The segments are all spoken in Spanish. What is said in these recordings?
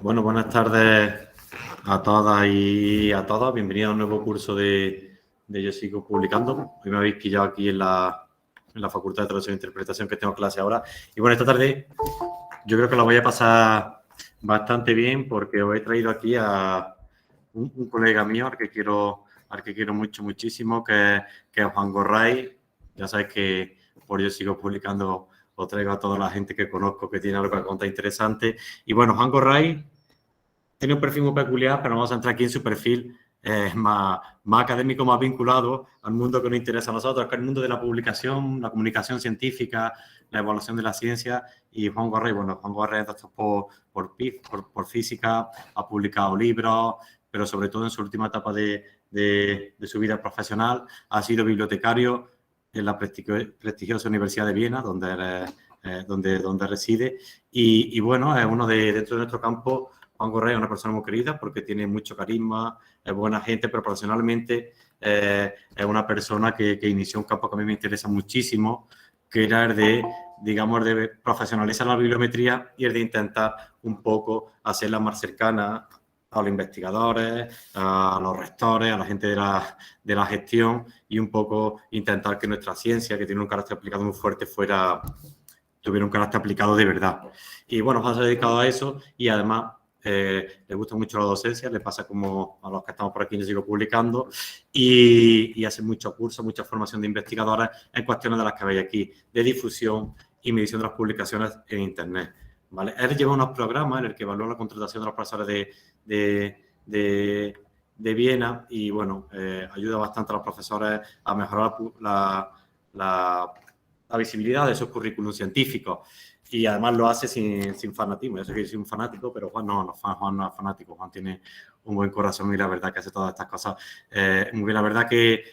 Bueno, buenas tardes a todas y a todos. Bienvenidos a un nuevo curso de Yo Sigo Publicando. Hoy me habéis pillado aquí en la Facultad de Traducción e Interpretación, que tengo clase ahora. Y bueno, esta tarde yo creo que la voy a pasar bastante bien porque os he traído aquí a un colega mío al que quiero muchísimo, que es Juan Gorray. Ya sabéis que por Yo Sigo Publicando os traigo a toda la gente que conozco que tiene algo que contar interesante. Y bueno, Juan Gorray tiene un perfil muy peculiar, pero vamos a entrar aquí en su perfil más académico, más vinculado al mundo que nos interesa a nosotros, que es el mundo de la publicación, la comunicación científica, la evaluación de la ciencia. Y Juan Gorray, Juan Gorray es doctor por física, ha publicado libros, pero sobre todo en su última etapa de su vida profesional ha sido bibliotecario en la prestigiosa Universidad de Viena, donde reside. Y bueno, es uno dentro de nuestro campo. Juan Gorray es una persona muy querida porque tiene mucho carisma, es buena gente, pero profesionalmente es una persona que inició un campo que a mí me interesa muchísimo, que era el de profesionalizar la bibliometría y el de intentar un poco hacerla más cercana a los investigadores, a los rectores, a la gente de la gestión, y un poco intentar que nuestra ciencia, que tiene un carácter aplicado muy fuerte, tuviera un carácter aplicado de verdad. Y bueno, Juan se ha dedicado a eso y además le gusta mucho la docencia, le pasa como a los que estamos por aquí. Yo sigo publicando y hace muchos cursos, mucha formación de investigadores en cuestiones de las que veis aquí, de difusión y medición de las publicaciones en Internet, ¿vale? Él lleva unos programas en el que evalúa la contratación de los profesores de Viena y, bueno, ayuda bastante a los profesores a mejorar la visibilidad de sus currículums científicos. Y además lo hace sin fanatismo. Yo sé que yo soy un fanático, pero Juan no es fanático. Juan tiene un buen corazón y la verdad que hace todas estas cosas muy bien. La verdad que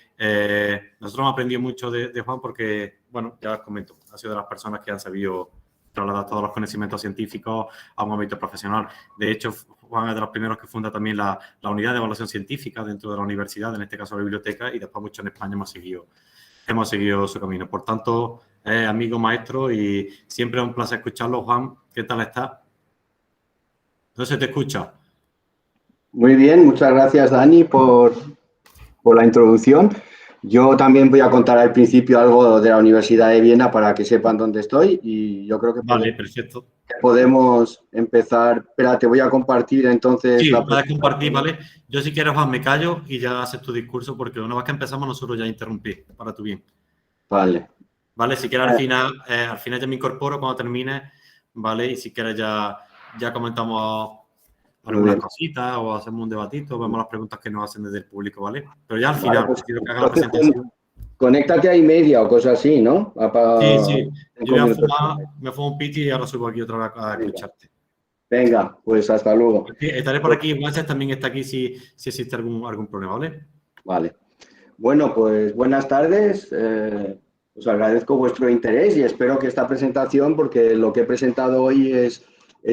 nosotros hemos aprendido mucho de Juan porque, bueno, ya os comento, ha sido de las personas que han sabido trasladar todos los conocimientos científicos a un ámbito profesional. De hecho, Juan es de los primeros que funda también la unidad de evaluación científica dentro de la universidad, en este caso la biblioteca, y después mucho en España hemos seguido su camino. Por tanto, amigo, maestro, y siempre es un placer escucharlo. Juan, ¿qué tal estás? ¿No se te escucha? Muy bien, muchas gracias, Dani, por la introducción. Yo también voy a contar al principio algo de la Universidad de Viena para que sepan dónde estoy y yo creo que Vale, perfecto. podemos empezar. Espera, te voy a compartir entonces Sí, la puedes compartir, ¿vale? Yo, si quieres, Juan, me callo y ya haces tu discurso, porque una vez que empezamos nosotros ya interrumpí, para tu bien. Vale. Vale, si quieres al final ya me incorporo cuando termine, ¿vale? Y si quieres ya comentamos algunas cositas o hacemos un debatito, vemos las preguntas que nos hacen desde el público, ¿vale? Pero ya al final, Pues, quiero que haga la presentación. Conéctate a y media o cosas así, ¿no? Sí. Yo me fumo un piti y ahora subo aquí otra vez a escucharte. Venga, pues hasta luego. Estaré por aquí. Guanches también está aquí si existe algún problema, ¿vale? Vale. Bueno, pues buenas tardes. Os agradezco vuestro interés y espero que esta presentación, porque lo que he presentado hoy es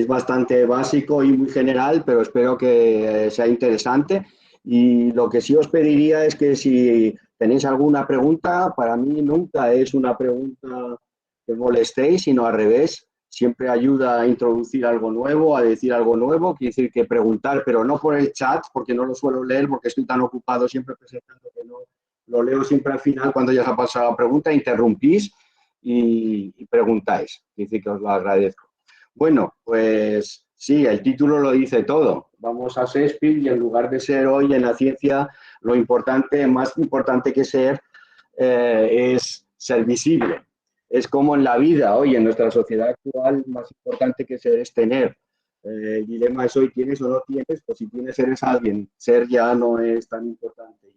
bastante básico y muy general, pero espero que sea interesante. Y lo que sí os pediría es que si tenéis alguna pregunta, para mí nunca es una pregunta que molestéis, sino al revés. Siempre ayuda a introducir algo nuevo, a decir algo nuevo, quiere decir que preguntar, pero no por el chat, porque no lo suelo leer, porque estoy tan ocupado siempre presentando que no lo leo siempre al final cuando ya se ha pasado la pregunta, interrumpís y preguntáis. Quiere decir que os lo agradezco. Bueno, pues sí, el título lo dice todo. Vamos a Shakespeare y en lugar de ser hoy en la ciencia, lo importante, más importante que ser, es ser visible. Es como en la vida hoy, en nuestra sociedad actual, más importante que ser es tener. El dilema es hoy tienes o no tienes, pues si tienes eres alguien, ser ya no es tan importante.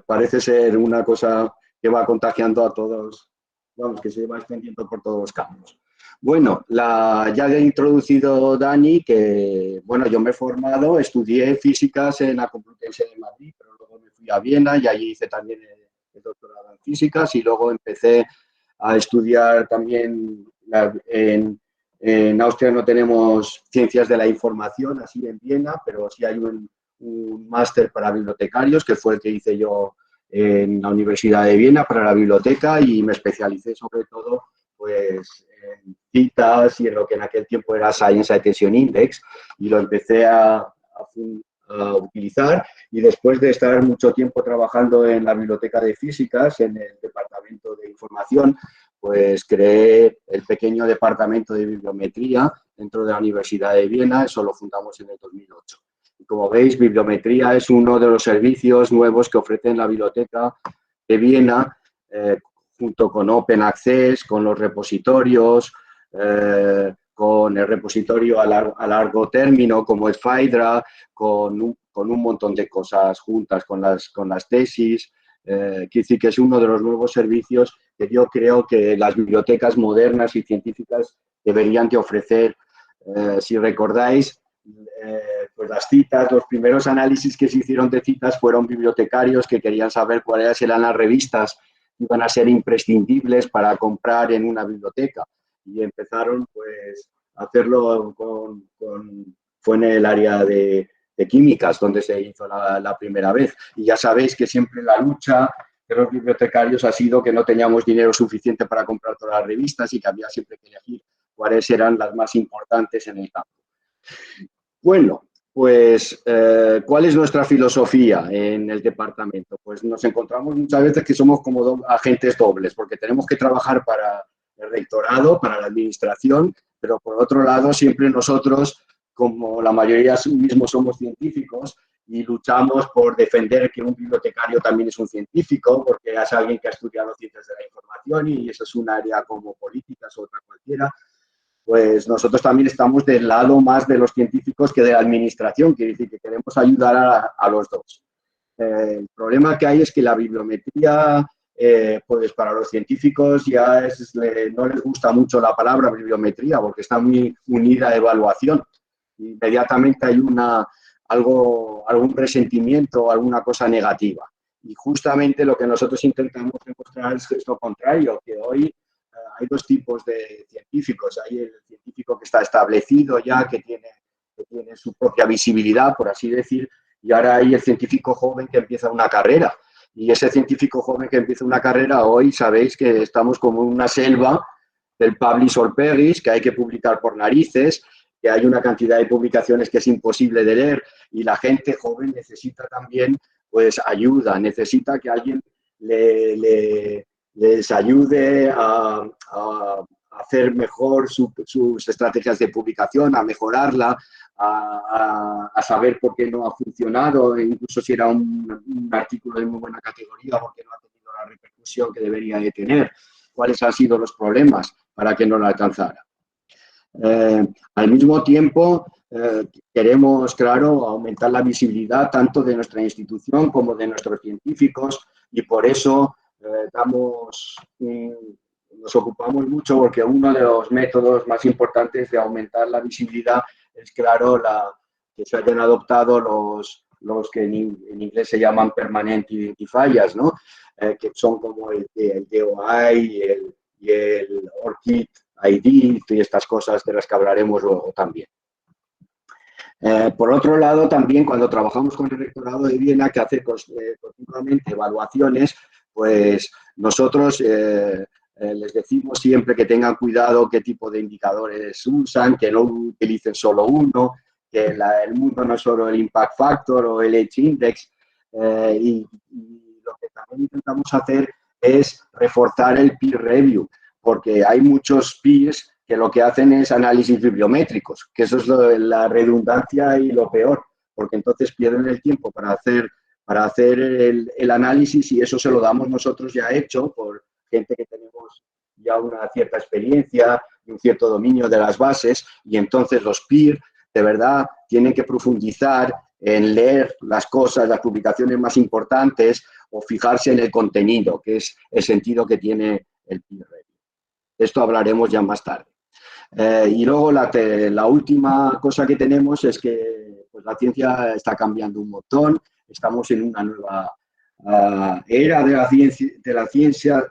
Parece ser una cosa que va contagiando a todos, vamos, que se va extendiendo por todos los campos. Bueno, ya he introducido Dani, que bueno, yo me he formado, estudié físicas en la Complutense de Madrid, pero luego me fui a Viena y allí hice también el doctorado en físicas y luego empecé a estudiar también en Austria. No tenemos ciencias de la información así en Viena, pero sí hay un máster para bibliotecarios, que fue el que hice yo en la Universidad de Viena para la biblioteca, y me especialicé sobre todo pues en citas y en lo que en aquel tiempo era Science Citation Index, y lo empecé a utilizar, y después de estar mucho tiempo trabajando en la Biblioteca de Físicas, en el Departamento de Información, pues creé el pequeño departamento de bibliometría dentro de la Universidad de Viena. Eso lo fundamos en el 2008. Y como veis, bibliometría es uno de los servicios nuevos que ofrece la Biblioteca de Viena, junto con Open Access, con los repositorios, con el repositorio a largo término como es Phaidra, con un montón de cosas juntas, con las tesis. Quiere decir que es uno de los nuevos servicios que yo creo que las bibliotecas modernas y científicas deberían de ofrecer. Si recordáis, pues las citas, los primeros análisis que se hicieron de citas fueron bibliotecarios que querían saber cuáles eran las revistas que iban a ser imprescindibles para comprar en una biblioteca. Y empezaron pues a hacerlo fue en el área de químicas donde se hizo la primera vez. Y ya sabéis que siempre la lucha de los bibliotecarios ha sido que no teníamos dinero suficiente para comprar todas las revistas y que había siempre que elegir cuáles eran las más importantes en el campo. Bueno, pues, ¿cuál es nuestra filosofía en el departamento? Pues nos encontramos muchas veces que somos como agentes dobles, porque tenemos que trabajar para el rectorado, para la administración, pero por otro lado siempre nosotros, como la mayoría mismos somos científicos, y luchamos por defender que un bibliotecario también es un científico, porque es alguien que ha estudiado ciencias de la información y eso es un área como políticas o otra cualquiera. Pues nosotros también estamos del lado más de los científicos que de la administración, quiere decir que queremos ayudar a los dos. El problema que hay es que la bibliometría, pues para los científicos ya no les gusta mucho la palabra bibliometría porque está muy unida a evaluación. Inmediatamente hay algún resentimiento o alguna cosa negativa. Y justamente lo que nosotros intentamos demostrar es lo contrario, que hoy hay dos tipos de científicos. Hay el científico que está establecido ya, que tiene su propia visibilidad, por así decir, y ahora hay el científico joven que empieza una carrera. Y ese científico joven que empieza una carrera, hoy sabéis que estamos como en una selva del publish or perish, que hay que publicar por narices, que hay una cantidad de publicaciones que es imposible de leer, y la gente joven necesita también pues ayuda, necesita que alguien les ayude a hacer mejor sus estrategias de publicación, a mejorarla, a saber por qué no ha funcionado, incluso si era un artículo de muy buena categoría, por qué no ha tenido la repercusión que debería de tener, cuáles han sido los problemas para que no lo alcanzara. Al mismo tiempo, queremos, claro, aumentar la visibilidad tanto de nuestra institución como de nuestros científicos, y por eso nos ocupamos mucho, porque uno de los métodos más importantes de aumentar la visibilidad es, claro, que se hayan adoptado los que en inglés se llaman permanent identifiers, ¿no? Que son como el DOI y el ORCID ID y estas cosas de las que hablaremos luego también. Por otro lado, también cuando trabajamos con el rectorado de Viena, que hace continuamente evaluaciones, pues nosotros les decimos siempre que tengan cuidado qué tipo de indicadores usan, que no utilicen solo uno, que el mundo no es solo el impact factor o el H index, y lo que también intentamos hacer es reforzar el peer review, porque hay muchos peers que lo que hacen es análisis bibliométricos, que eso es la redundancia y lo peor, porque entonces pierden el tiempo para hacer el análisis, y eso se lo damos nosotros ya hecho por gente que tenemos ya una cierta experiencia y un cierto dominio de las bases, y entonces los peer de verdad tienen que profundizar en leer las cosas, las publicaciones más importantes, o fijarse en el contenido, que es el sentido que tiene el peer review. De esto hablaremos ya más tarde. Y luego la última cosa que tenemos es que pues, la ciencia está cambiando un montón, estamos en una nueva era de la ciencia.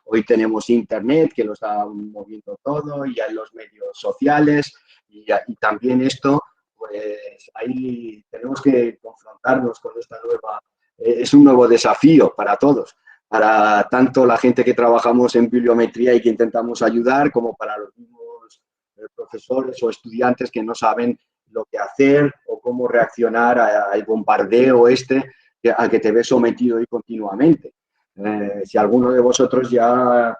Hoy tenemos Internet, que lo está moviendo todo, y hay los medios sociales, y también esto, pues ahí tenemos que confrontarnos con esta es un nuevo desafío para todos, para tanto la gente que trabajamos en bibliometría y que intentamos ayudar, como para los mismos profesores o estudiantes que no saben lo que hacer o cómo reaccionar al bombardeo al que te ves sometido y continuamente. Si alguno de vosotros ya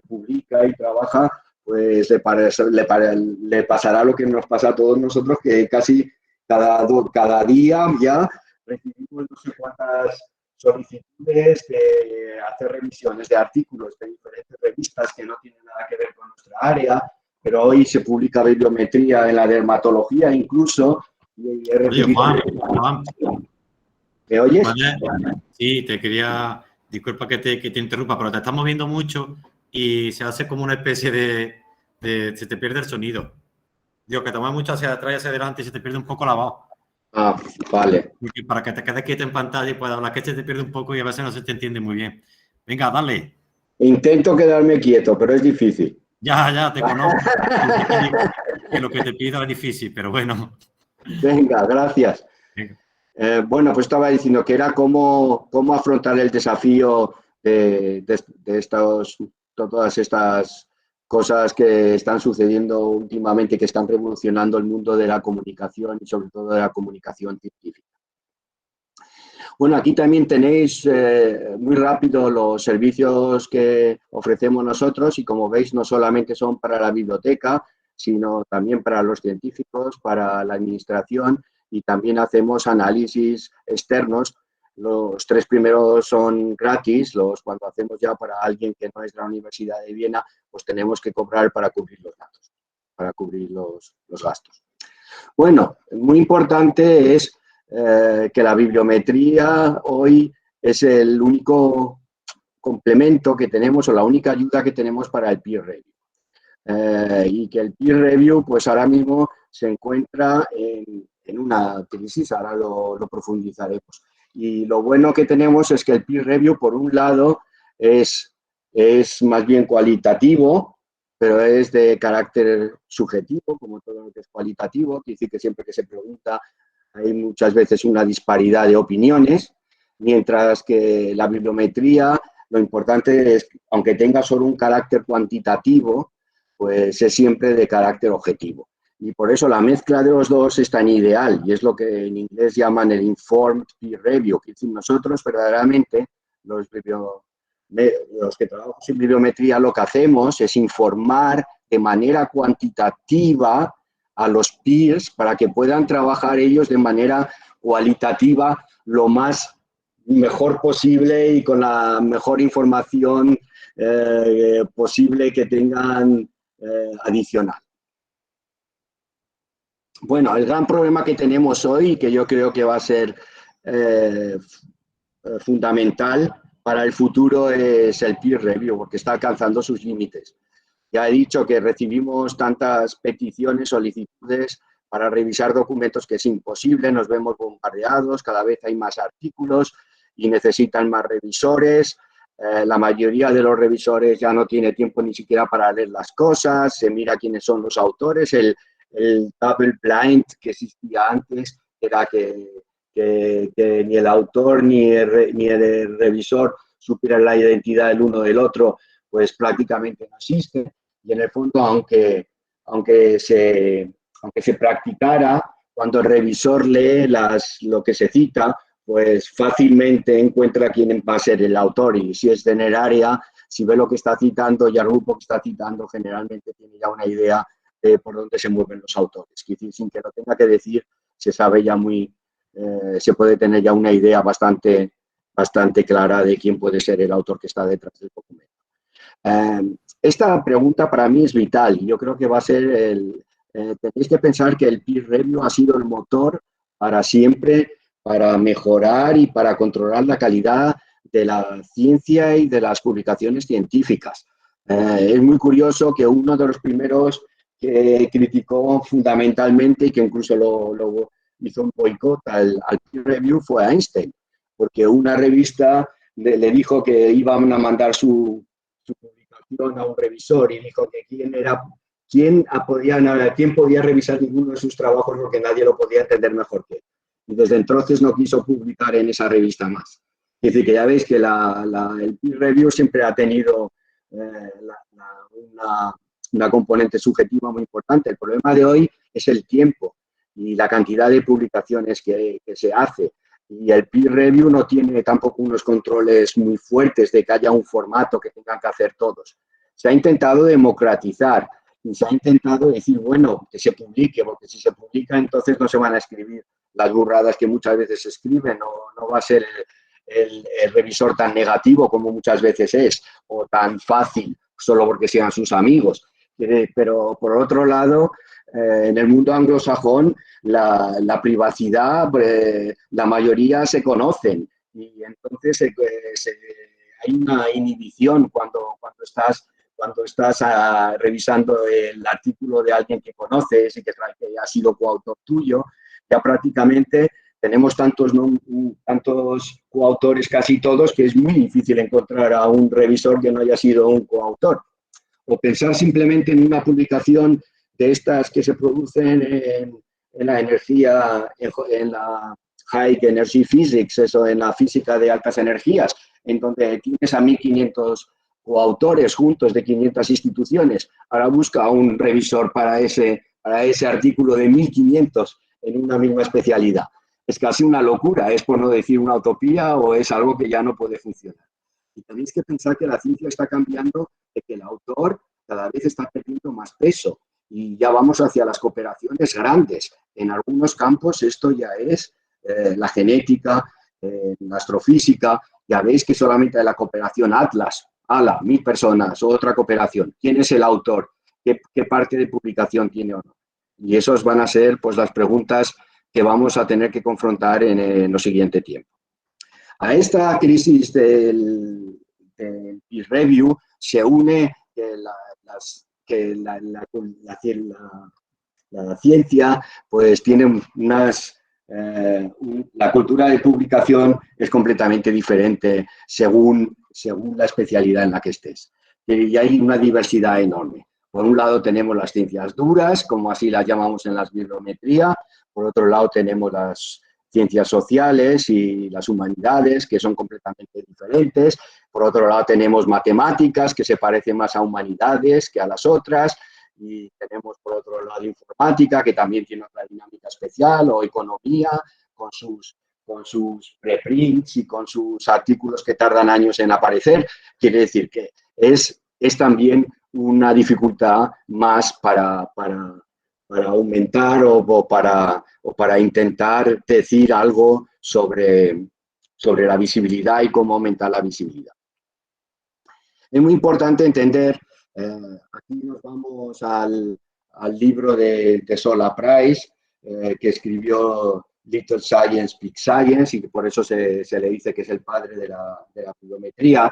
publica y trabaja, pues le pasará lo que nos pasa a todos nosotros, que casi cada día ya recibimos no sé cuántas solicitudes de hacer revisiones de artículos de diferentes revistas que no tienen nada que ver con nuestra área, pero hoy se publica bibliometría en la dermatología incluso. Y he Oye, recibido... Juan, ¿Me oyes? ¿vale? Sí, te quería, disculpa que te interrumpa, pero te estamos viendo mucho y se hace como una especie se te pierde el sonido. Digo, que tomas mucho hacia atrás y hacia adelante y se te pierde un poco la voz. Ah, vale. Porque para que te quedes quieto en pantalla y puedas hablar, que se te pierde un poco y a veces no se te entiende muy bien. Venga, dale. Intento quedarme quieto, pero es difícil. Ya, te conozco. Que lo que te pido es difícil, pero bueno. Venga, gracias. Venga. Bueno, pues estaba diciendo que era cómo afrontar el desafío de todas estas cosas que están sucediendo últimamente, que están revolucionando el mundo de la comunicación y sobre todo de la comunicación científica. Bueno, aquí también tenéis muy rápido los servicios que ofrecemos nosotros y como veis no solamente son para la biblioteca, sino también para los científicos, para la administración y también hacemos análisis externos. Los 3 primeros son gratis, cuando hacemos ya para alguien que no es de la Universidad de Viena, pues tenemos que cobrar para cubrir los datos, para cubrir los gastos. Bueno, muy importante es que la bibliometría hoy es el único complemento que tenemos o la única ayuda que tenemos para el peer review. Y que el peer review pues ahora mismo se encuentra en una crisis, ahora lo profundizaremos. Y lo bueno que tenemos es que el peer review por un lado es más bien cualitativo, pero es de carácter subjetivo, como todo lo que es cualitativo, quiere decir que siempre que se pregunta hay muchas veces una disparidad de opiniones, mientras que la bibliometría, lo importante es, aunque tenga solo un carácter cuantitativo, pues es siempre de carácter objetivo. Y por eso la mezcla de los dos es tan ideal, y es lo que en inglés llaman el informed peer review, que decir, nosotros verdaderamente, los que trabajamos en bibliometría, lo que hacemos es informar de manera cuantitativa a los peers para que puedan trabajar ellos de manera cualitativa lo más mejor posible y con la mejor información posible que tengan adicional. Bueno, el gran problema que tenemos hoy, que yo creo que va a ser fundamental para el futuro, es el peer review, porque está alcanzando sus límites. Ya he dicho que recibimos tantas peticiones, solicitudes para revisar documentos que es imposible, nos vemos bombardeados, cada vez hay más artículos y necesitan más revisores. La mayoría de los revisores ya no tiene tiempo ni siquiera para leer las cosas, se mira quiénes son los autores, el double blind que existía antes era que ni el autor ni el revisor supieran la identidad del uno del otro, pues prácticamente no existe. Y en el fondo, aunque se practicara, cuando el revisor lee lo que se cita, pues fácilmente encuentra quién va a ser el autor. Y si es de área, si ve lo que está citando y el grupo que está citando, generalmente tiene ya una idea de por dónde se mueven los autores. Es decir, sin que lo tenga que decir, se sabe ya se puede tener ya una idea bastante clara de quién puede ser el autor que está detrás del documento. Esta pregunta para mí es vital y yo creo que va a ser tenéis que pensar que el peer review ha sido el motor para siempre, para mejorar y para controlar la calidad de la ciencia y de las publicaciones científicas. Es muy curioso que uno de los primeros que criticó fundamentalmente y que incluso lo hizo un boicot al peer review fue Einstein, porque una revista le dijo que iban a mandar su publicación a un revisor y dijo que quién podía revisar ninguno de sus trabajos porque nadie lo podía entender mejor que él. Y desde entonces no quiso publicar en esa revista más. Es decir, que ya veis que el peer review siempre ha tenido una componente subjetiva muy importante. El problema de hoy es el tiempo y la cantidad de publicaciones que se hace. Y el peer review no tiene tampoco unos controles muy fuertes de que haya un formato que tengan que hacer todos. Se ha intentado democratizar y se ha intentado decir, bueno, que se publique, porque si se publica entonces no se van a escribir las burradas que muchas veces se escriben, no va a ser el revisor tan negativo como muchas veces es, o tan fácil solo porque sean sus amigos. Pero por otro lado, en el mundo anglosajón, la privacidad, la mayoría se conocen y entonces hay una inhibición cuando estás revisando el artículo de alguien que conoces y que ha sido coautor tuyo, ya prácticamente tenemos tantos coautores, casi todos, que es muy difícil encontrar a un revisor que no haya sido un coautor. O pensar simplemente en una publicación de estas que se producen en la energía, en la High Energy Physics, eso, en la física de altas energías, en donde tienes a 1.500 coautores juntos de 500 instituciones. Ahora busca un revisor para ese artículo de 1.500 en una misma especialidad. Es casi una locura, es por no decir una utopía o es algo que ya no puede funcionar. Y tenéis que pensar que la ciencia está cambiando, de que el autor cada vez está perdiendo más peso y ya vamos hacia las cooperaciones grandes. En algunos campos esto ya es la genética, la astrofísica. Ya veis que solamente hay la cooperación Atlas, 1.000 personas, o otra cooperación. ¿Quién es el autor? ¿Qué parte de publicación tiene o no? Y esos van a ser pues las preguntas que vamos a tener que confrontar en los siguiente tiempo. A esta crisis del peer review se une que la ciencia pues tiene la cultura de publicación es completamente diferente según la especialidad en la que estés. Y hay una diversidad enorme. Por un lado tenemos las ciencias duras, como así las llamamos en la bibliometría. Por otro lado tenemos las ciencias sociales y las humanidades, que son completamente diferentes. Por otro lado tenemos matemáticas, que se parecen más a humanidades que a las otras. Y tenemos por otro lado informática, que también tiene otra dinámica especial, o economía, con sus preprints y con sus artículos que tardan años en aparecer. Quiere decir que es también una dificultad más para aumentar o para intentar decir algo sobre la visibilidad y cómo aumentar la visibilidad. Es muy importante entender, aquí nos vamos al libro de Sola Price, que escribió Little Science, Big Science, y que por eso se le dice que es el padre de la bibliometría,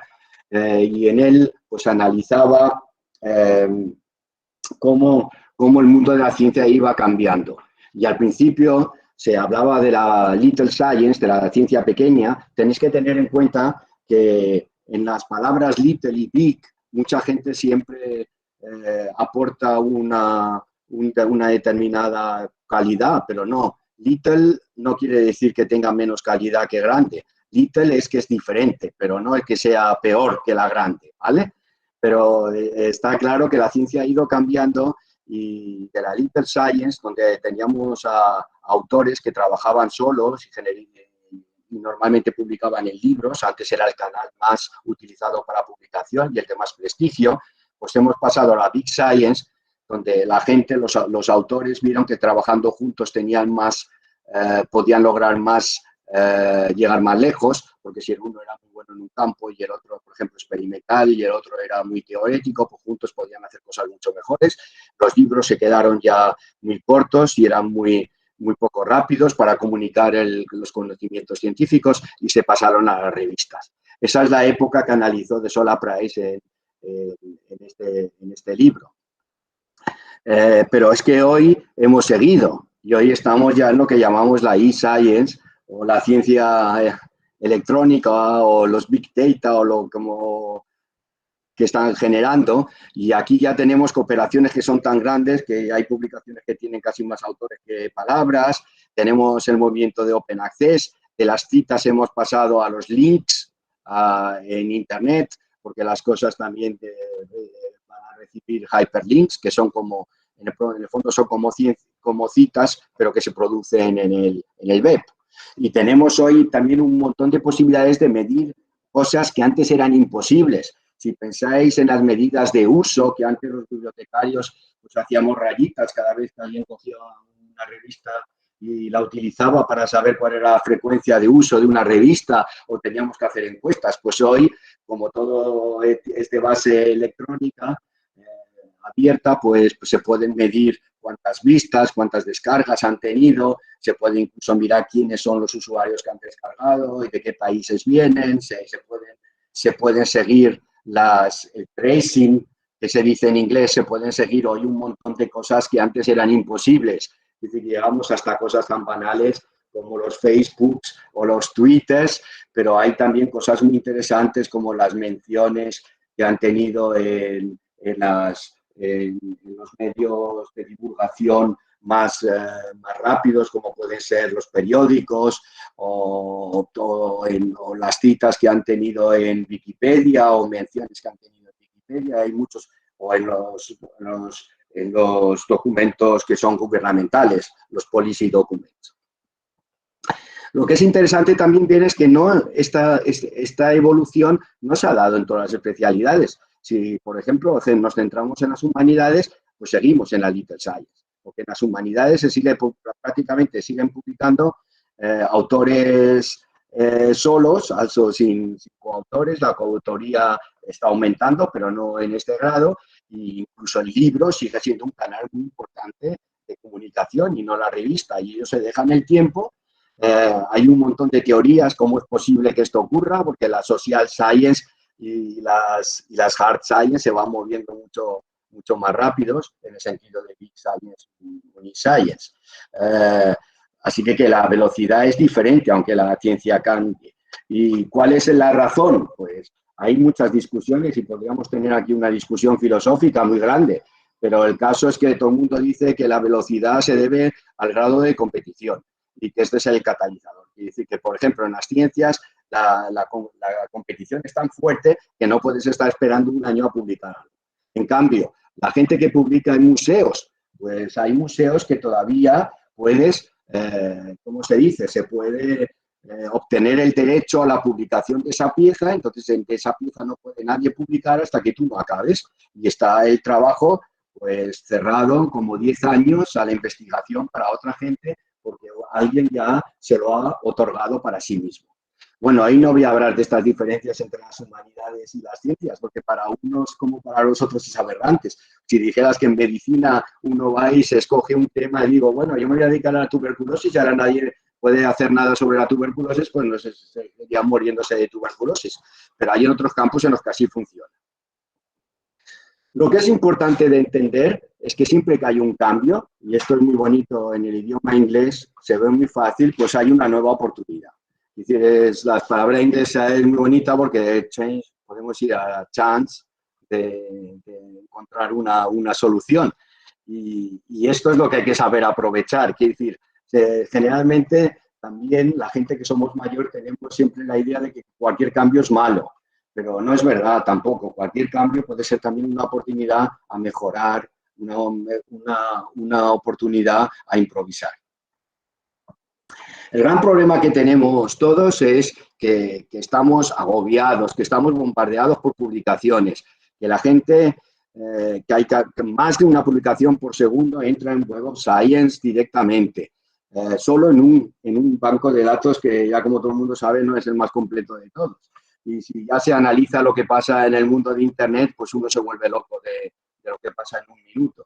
y en él pues analizaba cómo el mundo de la ciencia iba cambiando. Y al principio se hablaba de la Little Science, de la ciencia pequeña. Tenéis que tener en cuenta que en las palabras little y big, mucha gente siempre aporta una determinada calidad, pero no. Little no quiere decir que tenga menos calidad que grande. Little es que es diferente, pero no es que sea peor que la grande, ¿vale? Pero está claro que la ciencia ha ido cambiando y de la Little Science, donde teníamos a autores que trabajaban solos y normalmente publicaban en libros, antes era el canal más utilizado para publicación y el de más prestigio, pues hemos pasado a la Big Science, donde la gente, los autores vieron que trabajando juntos podían lograr más, llegar más lejos, porque si el uno era muy bueno en un campo y el otro, por ejemplo, experimental y el otro era muy teórico, pues juntos podían hacer cosas mucho mejores. Los libros se quedaron ya muy cortos y eran muy poco rápidos para comunicar los conocimientos científicos y se pasaron a las revistas. Esa es la época que analizó de Sola Price en este libro. Pero es que hoy hemos seguido y hoy estamos ya en lo que llamamos la e-science o la ciencia electrónica o los big data o como que están generando, y aquí ya tenemos cooperaciones que son tan grandes que hay publicaciones que tienen casi más autores que palabras. Tenemos el movimiento de Open Access, de las citas hemos pasado a los links en Internet, porque las cosas también van a recibir hyperlinks, que son como, en el fondo son como citas, pero que se producen en el web. Y tenemos hoy también un montón de posibilidades de medir cosas que antes eran imposibles. Si pensáis en las medidas de uso, que antes los bibliotecarios pues hacíamos rayitas cada vez que alguien cogía una revista y la utilizaba para saber cuál era la frecuencia de uso de una revista, o teníamos que hacer encuestas, pues hoy, como todo es de base electrónica, abierta, pues se pueden medir cuántas vistas, cuántas descargas han tenido, se puede incluso mirar quiénes son los usuarios que han descargado y de qué países vienen, se pueden seguir el tracing, que se dice en inglés, se pueden seguir hoy un montón de cosas que antes eran imposibles. Es decir, llegamos hasta cosas tan banales como los Facebooks o los Twitters, pero hay también cosas muy interesantes como las menciones que han tenido en los medios de divulgación más rápidos, como pueden ser los periódicos o las citas que han tenido en Wikipedia o menciones que han tenido en Wikipedia. Hay muchos, o en los documentos que son gubernamentales, los policy documents. Lo que es interesante también ver es que esta evolución no se ha dado en todas las especialidades. Si, por ejemplo, nos centramos en las humanidades, pues seguimos en la Little Science, porque en las humanidades prácticamente siguen publicando autores solos, sin coautores. La coautoría está aumentando, pero no en este grado, e incluso el libro sigue siendo un canal muy importante de comunicación y no la revista, y ellos se dejan el tiempo. Hay un montón de teorías cómo es posible que esto ocurra, porque la social science y las hard science se van moviendo mucho más rápidos en el sentido de big science y unique science. Así que la velocidad es diferente, aunque la ciencia cambie. ¿Y cuál es la razón? Pues hay muchas discusiones y podríamos tener aquí una discusión filosófica muy grande, pero el caso es que todo el mundo dice que la velocidad se debe al grado de competición y que este es el catalizador. Es decir, que, por ejemplo, en las ciencias la competición es tan fuerte que no puedes estar esperando un año a publicar algo. En cambio, la gente que publica en museos, pues hay museos que todavía puedes, ¿cómo se dice? Se puede obtener el derecho a la publicación de esa pieza, entonces de esa pieza no puede nadie publicar hasta que tú no acabes. Y está el trabajo pues cerrado como 10 años a la investigación para otra gente, porque alguien ya se lo ha otorgado para sí mismo. Bueno, ahí no voy a hablar de estas diferencias entre las humanidades y las ciencias, porque para unos como para los otros es aberrante. Si dijeras que en medicina uno va y se escoge un tema y digo, bueno, yo me voy a dedicar a la tuberculosis y ahora nadie puede hacer nada sobre la tuberculosis, pues no sé, seguirían muriéndose de tuberculosis. Pero hay en otros campos en los que así funciona. Lo que es importante de entender es que siempre que hay un cambio, y esto es muy bonito en el idioma inglés, se ve muy fácil, pues hay una nueva oportunidad. Es decir, la palabra inglesa es muy bonita porque change, podemos ir a chance de encontrar una solución. Y esto es lo que hay que saber aprovechar. Quiere decir, generalmente también la gente que somos mayor tenemos siempre la idea de que cualquier cambio es malo. Pero no es verdad tampoco. Cualquier cambio puede ser también una oportunidad a mejorar, una oportunidad a improvisar. El gran problema que tenemos todos es que estamos agobiados, que estamos bombardeados por publicaciones, que la gente, que hay más de una publicación por segundo entra en Web of Science directamente. Solo en un banco de datos que ya como todo el mundo sabe no es el más completo de todos. Y si ya se analiza lo que pasa en el mundo de Internet, pues uno se vuelve loco de lo que pasa en un minuto.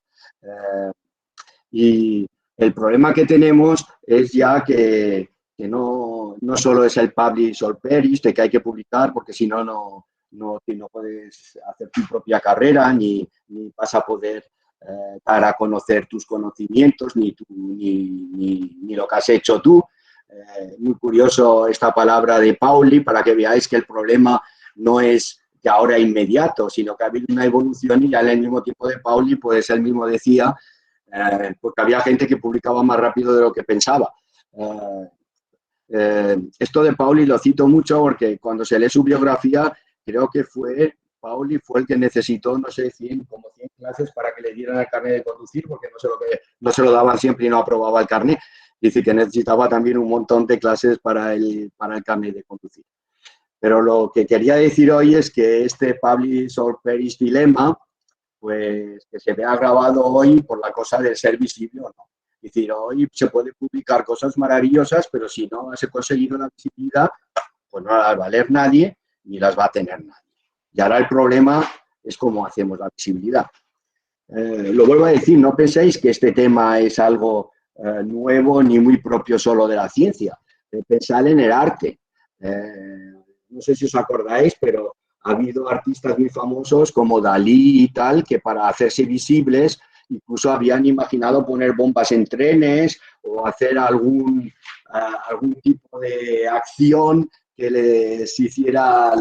Y el problema que tenemos es ya que no solo es el publish or perish, de que hay que publicar, porque si no, no puedes hacer tu propia carrera, ni vas a poder dar a conocer tus conocimientos, ni lo que has hecho tú. Muy curioso esta palabra de Pauli, para que veáis que el problema no es que ahora inmediato, sino que ha habido una evolución y ya en el mismo tiempo de Pauli, pues él mismo decía, porque había gente que publicaba más rápido de lo que pensaba. Esto de Pauli lo cito mucho porque cuando se lee su biografía, creo que Pauli fue el que necesitó, no sé, como 100 clases para que le dieran el carnet de conducir, porque no se lo daban siempre y no aprobaba el carnet. Dice que necesitaba también un montón de clases para el carnet de conducir. Pero lo que quería decir hoy es que este Publish or Perish dilema, pues que se ve agravado hoy por la cosa de ser visible o no. Es decir, hoy se puede publicar cosas maravillosas, pero si no has conseguido la visibilidad, pues no las va a valer nadie ni las va a tener nadie. Y ahora el problema es cómo hacemos la visibilidad. Lo vuelvo a decir, no penséis que este tema es algo nuevo ni muy propio solo de la ciencia. Pensad en el arte. No sé si os acordáis, pero ha habido artistas muy famosos como Dalí y tal, que para hacerse visibles incluso habían imaginado poner bombas en trenes o hacer algún tipo de acción que les hiciera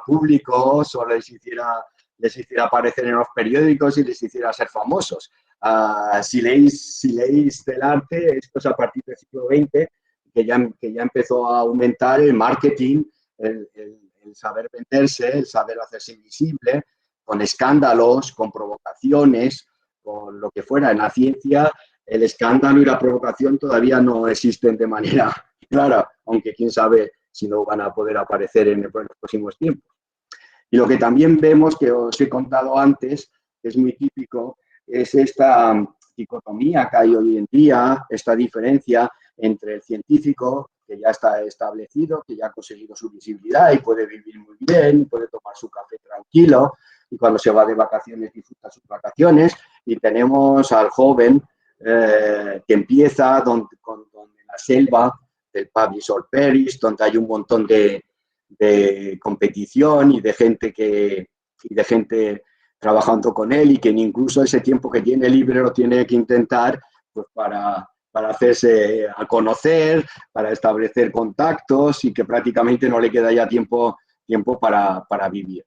públicos o les hiciera aparecer en los periódicos y les hiciera ser famosos. Si leéis del arte, esto es a partir del siglo XX, que ya empezó a aumentar el marketing, el saber venderse, el saber hacerse visible, con escándalos, con provocaciones, con lo que fuera. En la ciencia, el escándalo y la provocación todavía no existen de manera clara, aunque quién sabe si no van a poder aparecer en los próximos tiempos. Y lo que también vemos, que os he contado antes, que es muy típico, es esta dicotomía que hay hoy en día, esta diferencia entre el científico, que ya está establecido, que ya ha conseguido su visibilidad y puede vivir muy bien, puede tomar su café tranquilo, y cuando se va de vacaciones disfruta sus vacaciones, y tenemos al joven que empieza donde la selva del Publish or Perish, donde hay un montón de competición y de gente trabajando con él, y que incluso ese tiempo que tiene libre lo tiene que intentar pues para hacerse a conocer, para establecer contactos, y que prácticamente no le queda ya tiempo para vivir.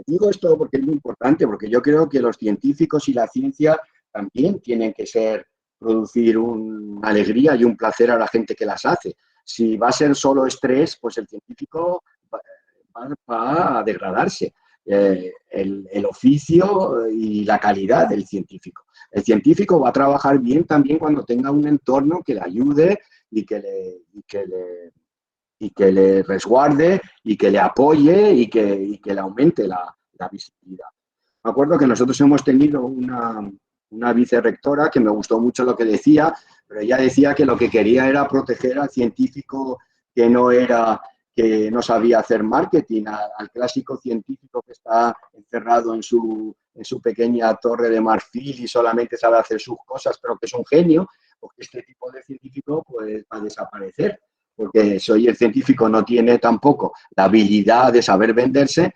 Digo esto porque es muy importante, porque yo creo que los científicos y la ciencia también tienen que producir una alegría y un placer a la gente que las hace. Si va a ser solo estrés, pues el científico va a degradarse. El oficio y la calidad del científico. El científico va a trabajar bien también cuando tenga un entorno que le ayude y que le resguarde y que le apoye y que le aumente la visibilidad. Me acuerdo que nosotros hemos tenido una vicerrectora que me gustó mucho lo que decía, pero ella decía que lo que quería era proteger al científico que no sabía hacer marketing, al clásico científico que está encerrado en su pequeña torre de marfil y solamente sabe hacer sus cosas, pero que es un genio, porque este tipo de científico pues, va a desaparecer, porque si hoy el científico no tiene tampoco la habilidad de saber venderse,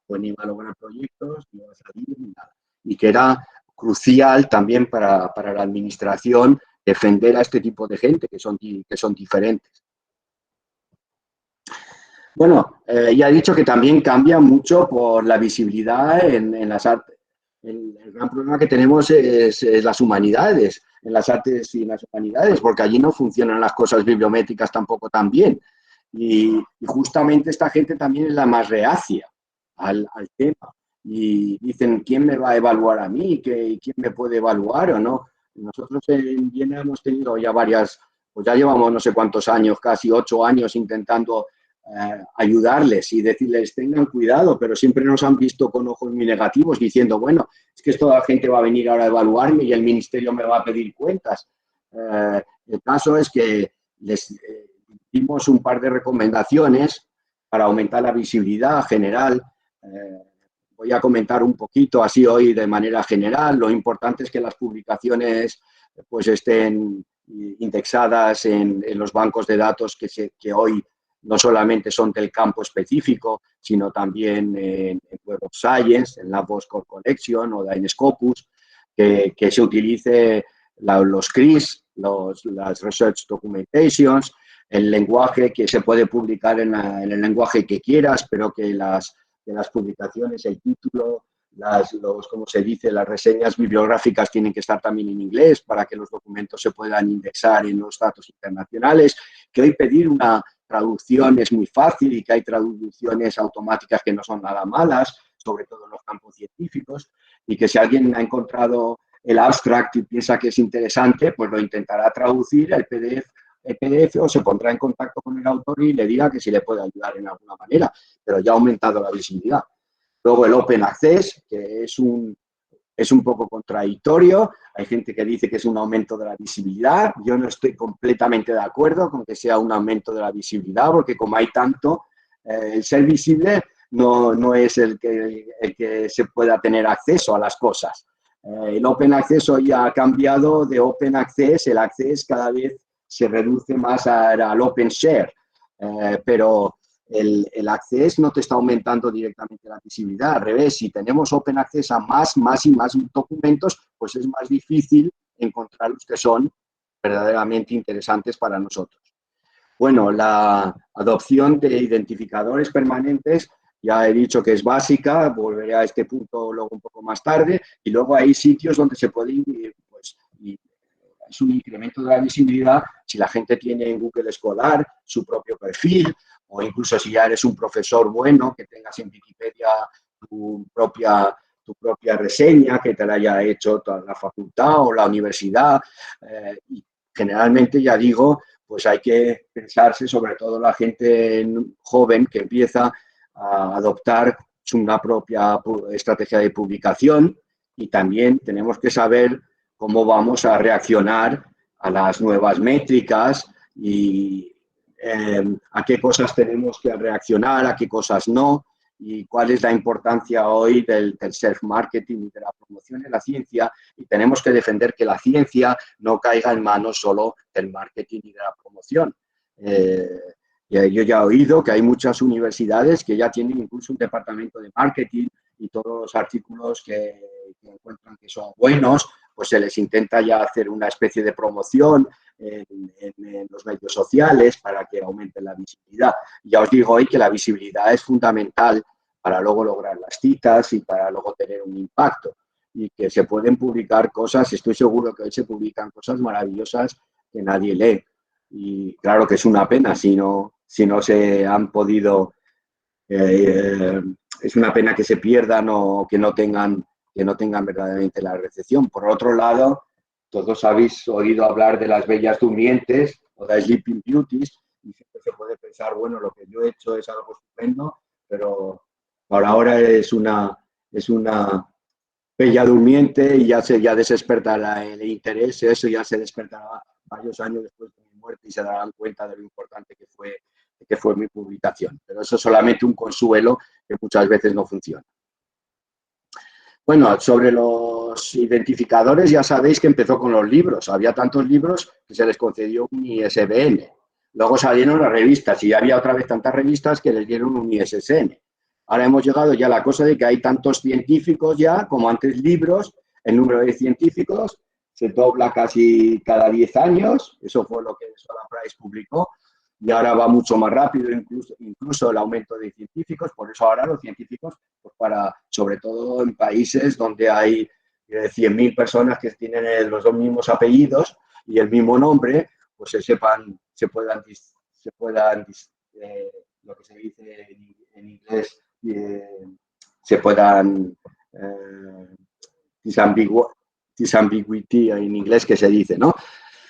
pues ni va a lograr proyectos, ni va a salir, ni nada. Y que era crucial también para la administración defender a este tipo de gente que son diferentes. Bueno, ya he dicho que también cambia mucho por la visibilidad en las artes. El gran problema que tenemos es las humanidades, en las artes y en las humanidades, porque allí no funcionan las cosas bibliométricas tampoco tan bien. Y justamente esta gente también es la más reacia al tema. Y dicen, ¿quién me va a evaluar a mí? ¿Quién me puede evaluar o no? Nosotros en Viena hemos tenido ya pues ya llevamos no sé cuántos años, casi 8 años intentando ayudarles y decirles tengan cuidado, pero siempre nos han visto con ojos muy negativos diciendo, bueno, es que toda la gente va a venir ahora a evaluarme y el ministerio me va a pedir cuentas. El caso es que les dimos un par de recomendaciones para aumentar la visibilidad general. Voy a comentar un poquito así hoy de manera general. Lo importante es que las publicaciones pues estén indexadas en los bancos de datos que hoy no solamente son del campo específico, sino también en Web of Science, en la Core Collection o en Scopus, que se utilice los CRIS, las Research Documentations, el lenguaje que se puede publicar en el lenguaje que quieras, pero que las publicaciones, el título, como se dice, las reseñas bibliográficas tienen que estar también en inglés para que los documentos se puedan indexar en los datos internacionales, que hoy pedir una traducción es muy fácil y que hay traducciones automáticas que no son nada malas, sobre todo en los campos científicos, y que si alguien ha encontrado el abstract y piensa que es interesante, pues lo intentará traducir el PDF o se pondrá en contacto con el autor y le diga que si le puede ayudar en alguna manera, pero ya ha aumentado la visibilidad. Luego el Open Access, que es un poco contradictorio. Hay gente que dice que es un aumento de la visibilidad. Yo no estoy completamente de acuerdo con que sea un aumento de la visibilidad, porque como hay tanto, el ser visible no es el que se pueda tener acceso a las cosas. El Open Access hoy ha cambiado de Open Access, el Access cada vez se reduce más al Open Share, pero el Access no te está aumentando directamente la visibilidad. Al revés, si tenemos Open Access a más y más documentos, pues es más difícil encontrar los que son verdaderamente interesantes para nosotros. Bueno, la adopción de identificadores permanentes, ya he dicho que es básica, volveré a este punto luego un poco más tarde, y luego hay sitios donde se puede, pues, es un incremento de la visibilidad si la gente tiene en Google Scholar su propio perfil, o incluso si ya eres un profesor bueno, que tengas en Wikipedia tu propia reseña, que te la haya hecho toda la facultad o la universidad. Y generalmente, ya digo, pues hay que pensarse, sobre todo la gente joven que empieza a adoptar una propia estrategia de publicación, y también tenemos que saber cómo vamos a reaccionar a las nuevas métricas y a qué cosas tenemos que reaccionar, a qué cosas no, y cuál es la importancia hoy del self-marketing y de la promoción en la ciencia. Y tenemos que defender que la ciencia no caiga en manos solo del marketing y de la promoción. Yo ya he oído que hay muchas universidades que ya tienen incluso un departamento de marketing, y todos los artículos que encuentran que son buenos, pues se les intenta ya hacer una especie de promoción en los medios sociales para que aumente la visibilidad. Ya os digo hoy que la visibilidad es fundamental para luego lograr las citas y para luego tener un impacto. Y que se pueden publicar cosas, estoy seguro que hoy se publican cosas maravillosas que nadie lee. Y claro que es una pena si no se han podido, es una pena que se pierdan o que no tengan verdaderamente la recepción. Por otro lado, todos habéis oído hablar de las bellas durmientes o de Sleeping Beauties, y siempre se puede pensar, bueno, lo que yo he hecho es algo estupendo, pero ahora es una bella durmiente y ya despertará el interés. Eso ya se despertará varios años después de mi muerte y se darán cuenta de lo importante que fue mi publicación. Pero eso es solamente un consuelo que muchas veces no funciona. Bueno, sobre los identificadores ya sabéis que empezó con los libros. Había tantos libros que se les concedió un ISBN. Luego salieron las revistas y ya había otra vez tantas revistas que les dieron un ISSN. Ahora hemos llegado ya a la cosa de que hay tantos científicos ya, como antes libros. El número de científicos se dobla casi cada 10 años. Eso fue lo que Sola Price publicó. Y ahora va mucho más rápido, incluso el aumento de científicos. Por eso ahora los científicos, pues sobre todo en países donde hay 100.000 personas que tienen los dos mismos apellidos y el mismo nombre, pues se puedan lo que se dice en inglés, se puedan disambiguity en inglés, que se dice, ¿no?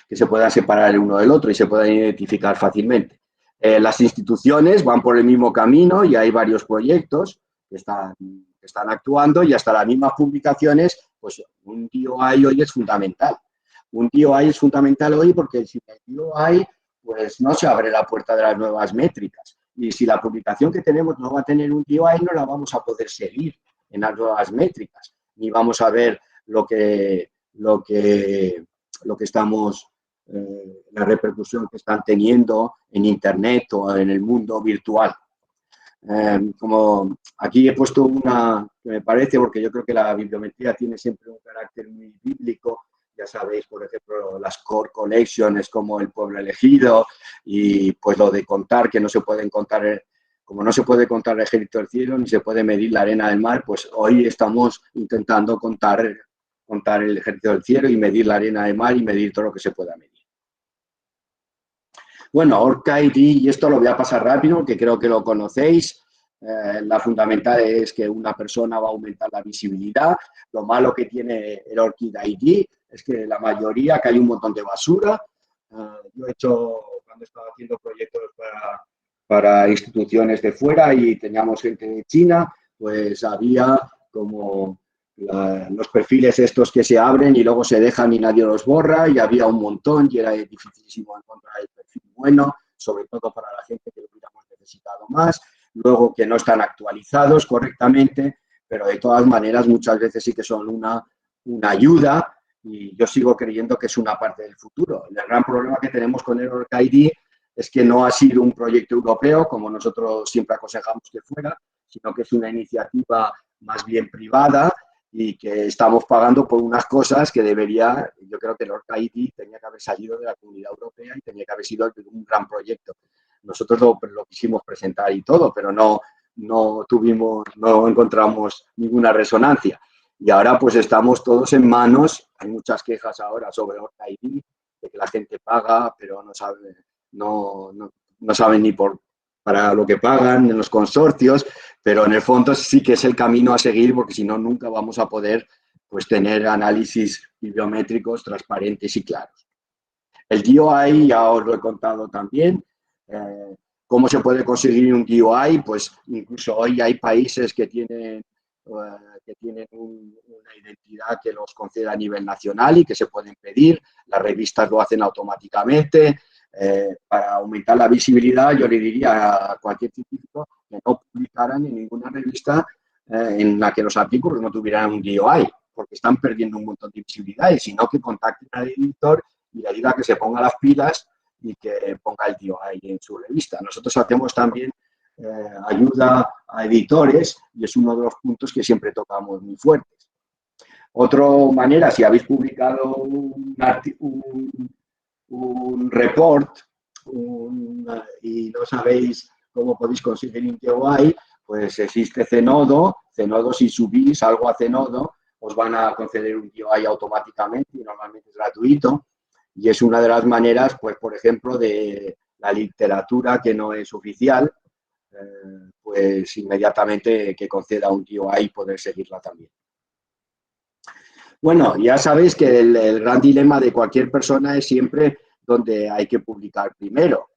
Que se puedan separar el uno del otro y se puedan identificar fácilmente. Las instituciones van por el mismo camino y hay varios proyectos que están actuando, y hasta las mismas publicaciones, pues un DOI hoy es fundamental. Un DOI es fundamental hoy porque si el DOI, pues no se abre la puerta de las nuevas métricas. Y si la publicación que tenemos no va a tener un DOI, no la vamos a poder seguir en las nuevas métricas, ni vamos a ver lo que estamos, la repercusión que están teniendo en Internet o en el mundo virtual. Como aquí he puesto una que me parece, porque yo creo que la bibliometría tiene siempre un carácter muy bíblico. Ya sabéis, por ejemplo, las core collections como El pueblo elegido, y pues lo de contar, que no se pueden contar como no se puede contar el ejército del cielo ni se puede medir la arena del mar, pues hoy estamos intentando contar el ejército del cielo y medir la arena del mar y medir todo lo que se pueda medir. Bueno, ORCID, y esto lo voy a pasar rápido, que creo que lo conocéis. La fundamental es que una persona va a aumentar la visibilidad. Lo malo que tiene el ORCID ID es que la mayoría, que hay un montón de basura. Yo he hecho, cuando estaba haciendo proyectos para instituciones de fuera y teníamos gente de China, pues había como los perfiles estos que se abren y luego se dejan y nadie los borra, y había un montón y era dificilísimo encontrar el perfil bueno, sobre todo para la gente que lo hubiéramos necesitado más. Luego que no están actualizados correctamente, pero de todas maneras muchas veces sí que son una ayuda, y yo sigo creyendo que es una parte del futuro. El gran problema que tenemos con el ORCID es que no ha sido un proyecto europeo, como nosotros siempre aconsejamos que fuera, sino que es una iniciativa más bien privada y que estamos pagando por unas cosas que debería, yo creo que el ORCID tenía que haber salido de la Comunidad Europea y tenía que haber sido un gran proyecto. Nosotros lo quisimos presentar y todo, pero no encontramos ninguna resonancia. Y ahora pues estamos todos en manos. Hay muchas quejas ahora sobre ORCID, de que la gente paga, pero no saben ni para lo que pagan en los consorcios, pero en el fondo sí que es el camino a seguir, porque si no, nunca vamos a poder pues tener análisis bibliométricos transparentes y claros. El DOI ya os lo he contado también. ¿Cómo se puede conseguir un DOI? Pues incluso hoy hay países que tienen una identidad que los concede a nivel nacional y que se pueden pedir. Las revistas lo hacen automáticamente. Para aumentar la visibilidad, yo le diría a cualquier científico que no publicaran en ninguna revista en la que los artículos no tuvieran un DOI, porque están perdiendo un montón de visibilidad, y sino que contacten al editor y le diga que se ponga las pilas y que ponga el DOI en su revista. Nosotros hacemos también ayuda a editores, y es uno de los puntos que siempre tocamos muy fuertes. Otra manera, si habéis publicado un report y no sabéis cómo podéis conseguir un DOI, pues existe Zenodo. Zenodo, si subís algo a Zenodo, os van a conceder un DOI automáticamente y normalmente es gratuito. Y es una de las maneras, pues, por ejemplo, de la literatura que no es oficial, pues inmediatamente que conceda un DOI y poder seguirla también. Bueno, ya sabéis que el gran dilema de cualquier persona es siempre donde hay que publicar primero.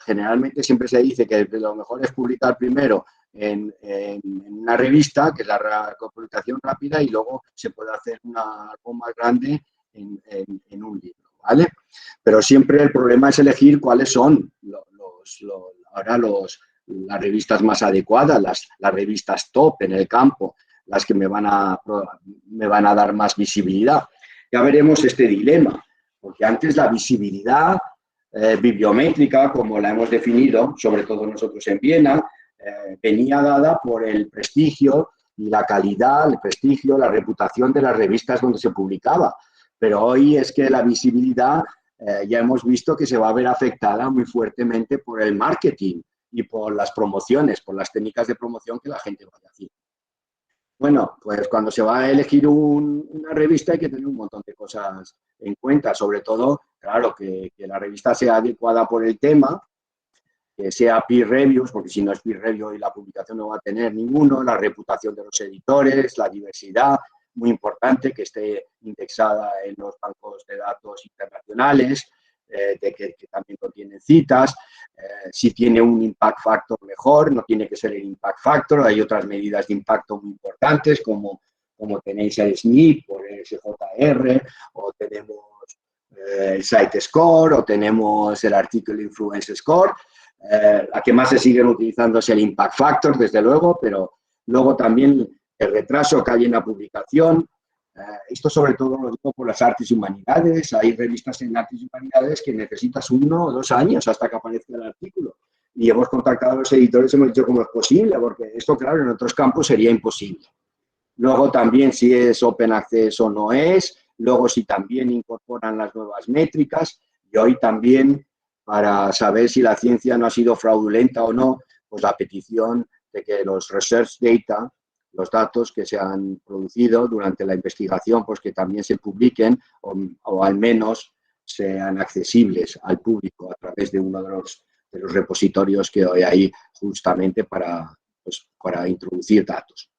Generalmente siempre se dice que lo mejor es publicar primero en una revista, que es la publicación rápida, y luego se puede hacer algo más grande en un libro, ¿vale? Pero siempre el problema es elegir cuáles son las revistas más adecuadas, las revistas top en el campo, las que me van a dar más visibilidad. Ya veremos este dilema, porque antes la visibilidad bibliométrica, como la hemos definido, sobre todo nosotros en Viena, venía dada por el prestigio y la calidad, el prestigio, la reputación de las revistas donde se publicaba. Pero hoy es que la visibilidad ya hemos visto que se va a ver afectada muy fuertemente por el marketing y por las promociones, por las técnicas de promoción que la gente vaya haciendo. Bueno, pues cuando se va a elegir una revista hay que tener un montón de cosas en cuenta, sobre todo, claro, que la revista sea adecuada por el tema, que sea peer reviews, porque si no es peer review y la publicación no va a tener ninguno, la reputación de los editores, la diversidad, muy importante, que esté indexada en los bancos de datos internacionales, que también contienen citas, si tiene un impact factor mejor, no tiene que ser el impact factor, hay otras medidas de impacto muy importantes como tenéis el SNP o el SJR, o tenemos el Site Score, o tenemos el Article Influence Score. La que más se siguen utilizando es el impact factor, desde luego, pero luego también el retraso que hay en la publicación. Esto sobre todo lo digo por las artes y humanidades. Hay revistas en artes y humanidades que necesitas 1 o 2 años hasta que aparezca el artículo. Y hemos contactado a los editores y hemos dicho cómo es posible, porque esto, claro, en otros campos sería imposible. Luego también si es Open Access o no es. Luego si también incorporan las nuevas métricas. Y hoy también, para saber si la ciencia no ha sido fraudulenta o no, pues la petición de que los research data, los datos que se han producido durante la investigación, pues que también se publiquen o al menos sean accesibles al público a través de uno de los repositorios que hoy hay justamente para introducir datos.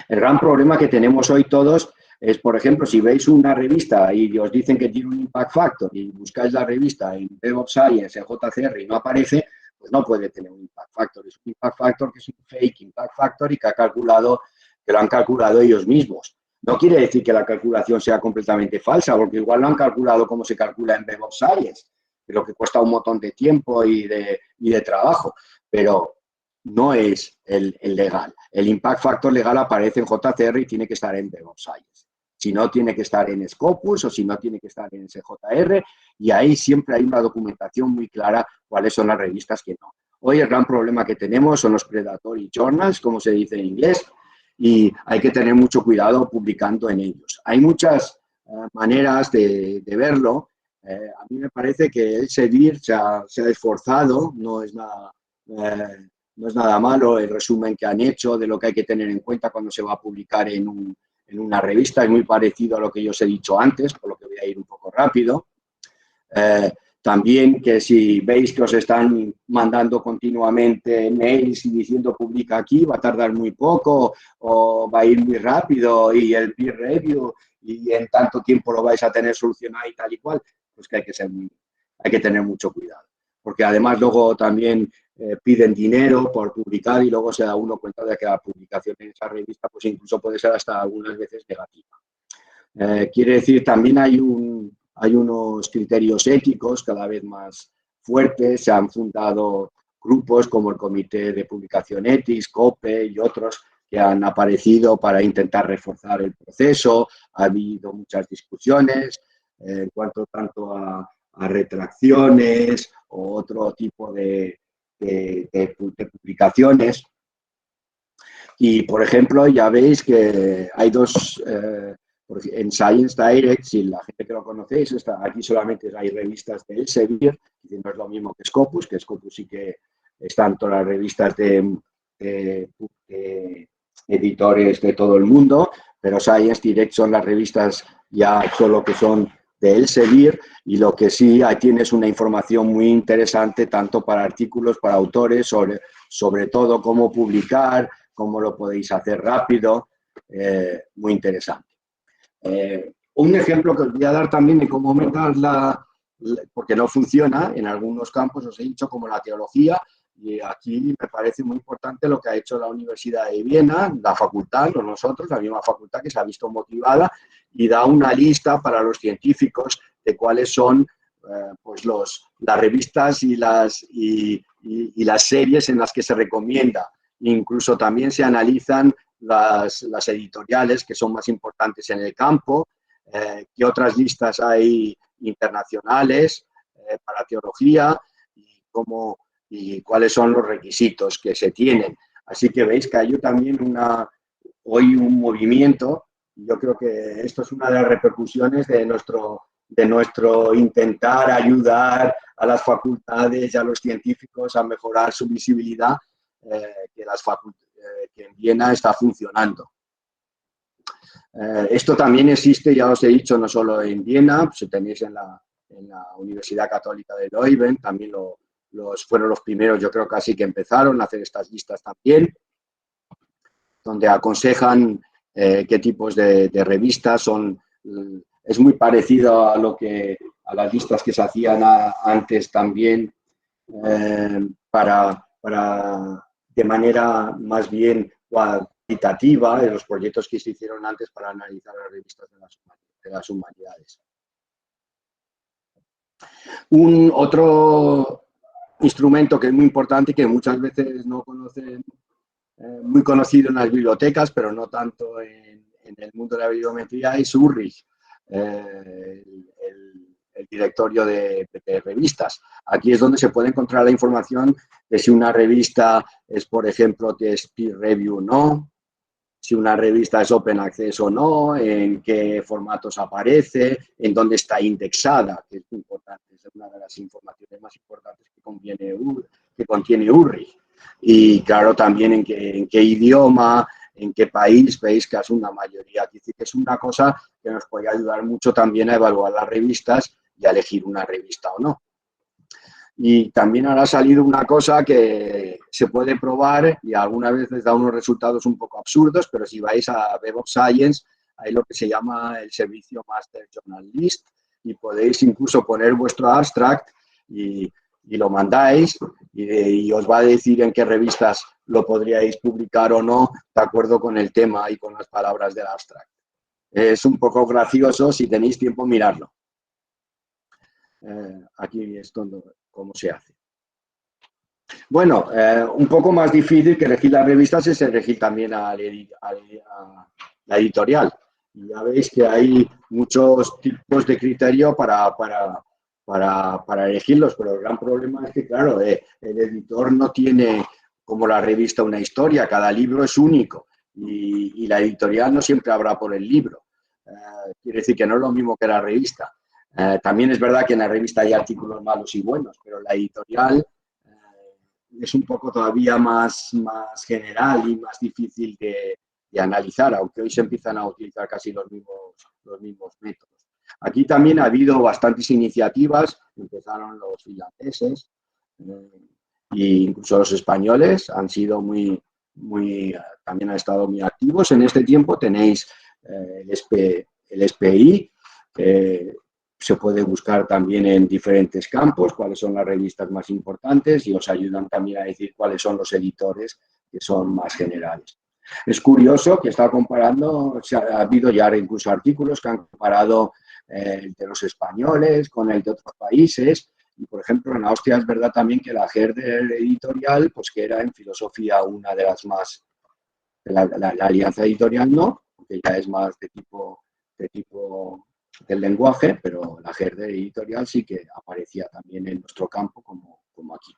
El gran problema que tenemos hoy todos es, por ejemplo, si veis una revista y os dicen que tiene un impact factor y buscáis la revista en Web of Science, en JCR y no aparece, pues no puede tener un impact factor. Es un impact factor que es un fake impact factor y que lo han calculado ellos mismos. No quiere decir que la calculación sea completamente falsa, porque igual lo han calculado como se calcula en Web of Science, lo que cuesta un montón de tiempo y de trabajo, pero no es el legal. El impact factor legal aparece en JCR y tiene que estar en Web of Science. Si no, tiene que estar en Scopus o si no, tiene que estar en SJR, y ahí siempre hay una documentación muy clara cuáles son las revistas que no. Hoy el gran problema que tenemos son los predatory journals, como se dice en inglés, y hay que tener mucho cuidado publicando en ellos. Hay muchas maneras de verlo. A mí me parece que Elsevier se ha esforzado, no es nada malo el resumen que han hecho de lo que hay que tener en cuenta cuando se va a publicar en una revista. Es muy parecido a lo que yo os he dicho antes, por lo que voy a ir un poco rápido. También que si veis que os están mandando continuamente mails y diciendo publica aquí, va a tardar muy poco o va a ir muy rápido y el peer review y en tanto tiempo lo vais a tener solucionado y tal y cual, pues que hay que tener mucho cuidado. Porque además luego también piden dinero por publicar y luego se da uno cuenta de que la publicación en esa revista pues incluso puede ser hasta algunas veces negativa. Quiere decir, también hay unos criterios éticos cada vez más fuertes. Se han fundado grupos como el Comité de Publicación Ethics, COPE y otros que han aparecido para intentar reforzar el proceso. Ha habido muchas discusiones en cuanto tanto a retracciones o otro tipo de publicaciones. Y, por ejemplo, ya veis que hay dos... en Science Direct, si la gente que lo conocéis, aquí solamente hay revistas de Elsevier, que no es lo mismo que Scopus sí que están todas las revistas de editores de todo el mundo, pero Science Direct son las revistas ya solo que son de Elsevier, y lo que sí ahí tienes una información muy interesante tanto para artículos, para autores, sobre todo cómo publicar, cómo lo podéis hacer rápido, muy interesante. Un ejemplo que os voy a dar también de cómo aumentar porque no funciona en algunos campos, os he dicho, como la teología, y aquí me parece muy importante lo que ha hecho la Universidad de Viena, la facultad, no nosotros, la misma facultad que se ha visto motivada y da una lista para los científicos de cuáles son pues las revistas y las series en las que se recomienda. Incluso también se analizan las editoriales que son más importantes en el campo, qué otras listas hay internacionales para teología y cuáles son los requisitos que se tienen. Así que veis que hay también hoy un movimiento. Yo creo que esto es una de las repercusiones de nuestro intentar ayudar a las facultades y a los científicos a mejorar su visibilidad, que en Viena está funcionando. Esto también existe, ya os he dicho, no solo en Viena, pues tenéis en la Universidad Católica de Leuven, también fueron los primeros, yo creo, casi que empezaron a hacer estas listas también, donde aconsejan qué tipos de revistas son. Es muy parecido a las listas que se hacían antes también, de manera más bien cuantitativa, de los proyectos que se hicieron antes para analizar las revistas de las humanidades. Otro instrumento que es muy importante y que muchas veces no conocen, muy conocido en las bibliotecas, pero no tanto en el mundo de la bibliometría, es URRIG, el directorio de revistas. Aquí es donde se puede encontrar la información de si una revista es, por ejemplo, que es peer review o no, si una revista es open access o no, en qué formatos aparece, en dónde está indexada, que es muy importante, es una de las informaciones más importantes que contiene URRIG. y claro, también en qué idioma, en qué país, veis que es una mayoría. Es decir, que es una cosa que nos puede ayudar mucho también a evaluar las revistas y a elegir una revista o no. Y también ahora ha salido una cosa que se puede probar y algunas veces da unos resultados un poco absurdos, pero si vais a Web of Science, hay lo que se llama el servicio Master Journal List y podéis incluso poner vuestro abstract y lo mandáis y os va a decir en qué revistas lo podríais publicar o no, de acuerdo con el tema y con las palabras del abstract. Es un poco gracioso, si tenéis tiempo, mirarlo. Aquí es cómo se hace. Bueno, un poco más difícil que elegir las revistas es elegir también a la editorial. Y ya veis que hay muchos tipos de criterio para elegirlos, pero el gran problema es que, claro, el editor no tiene como la revista una historia, cada libro es único y la editorial no siempre habrá por el libro. Quiere decir que no es lo mismo que la revista. También es verdad que en la revista hay artículos malos y buenos, pero la editorial es un poco todavía más general y más difícil de analizar, aunque hoy se empiezan a utilizar casi los mismos métodos. Aquí también ha habido bastantes iniciativas, empezaron los finlandeses e incluso los españoles han sido también han estado muy activos. En este tiempo tenéis el SPI, que se puede buscar también en diferentes campos cuáles son las revistas más importantes y os ayudan también a decir cuáles son los editores que son más generales. Es curioso que está comparando, ha habido ya incluso artículos que han comparado el de los españoles con el de otros países y, por ejemplo, en Austria es verdad también que la Herder editorial, pues que era en filosofía una de las más, la alianza editorial no, porque ya es más de tipo del lenguaje, pero la Herder editorial sí que aparecía también en nuestro campo como aquí.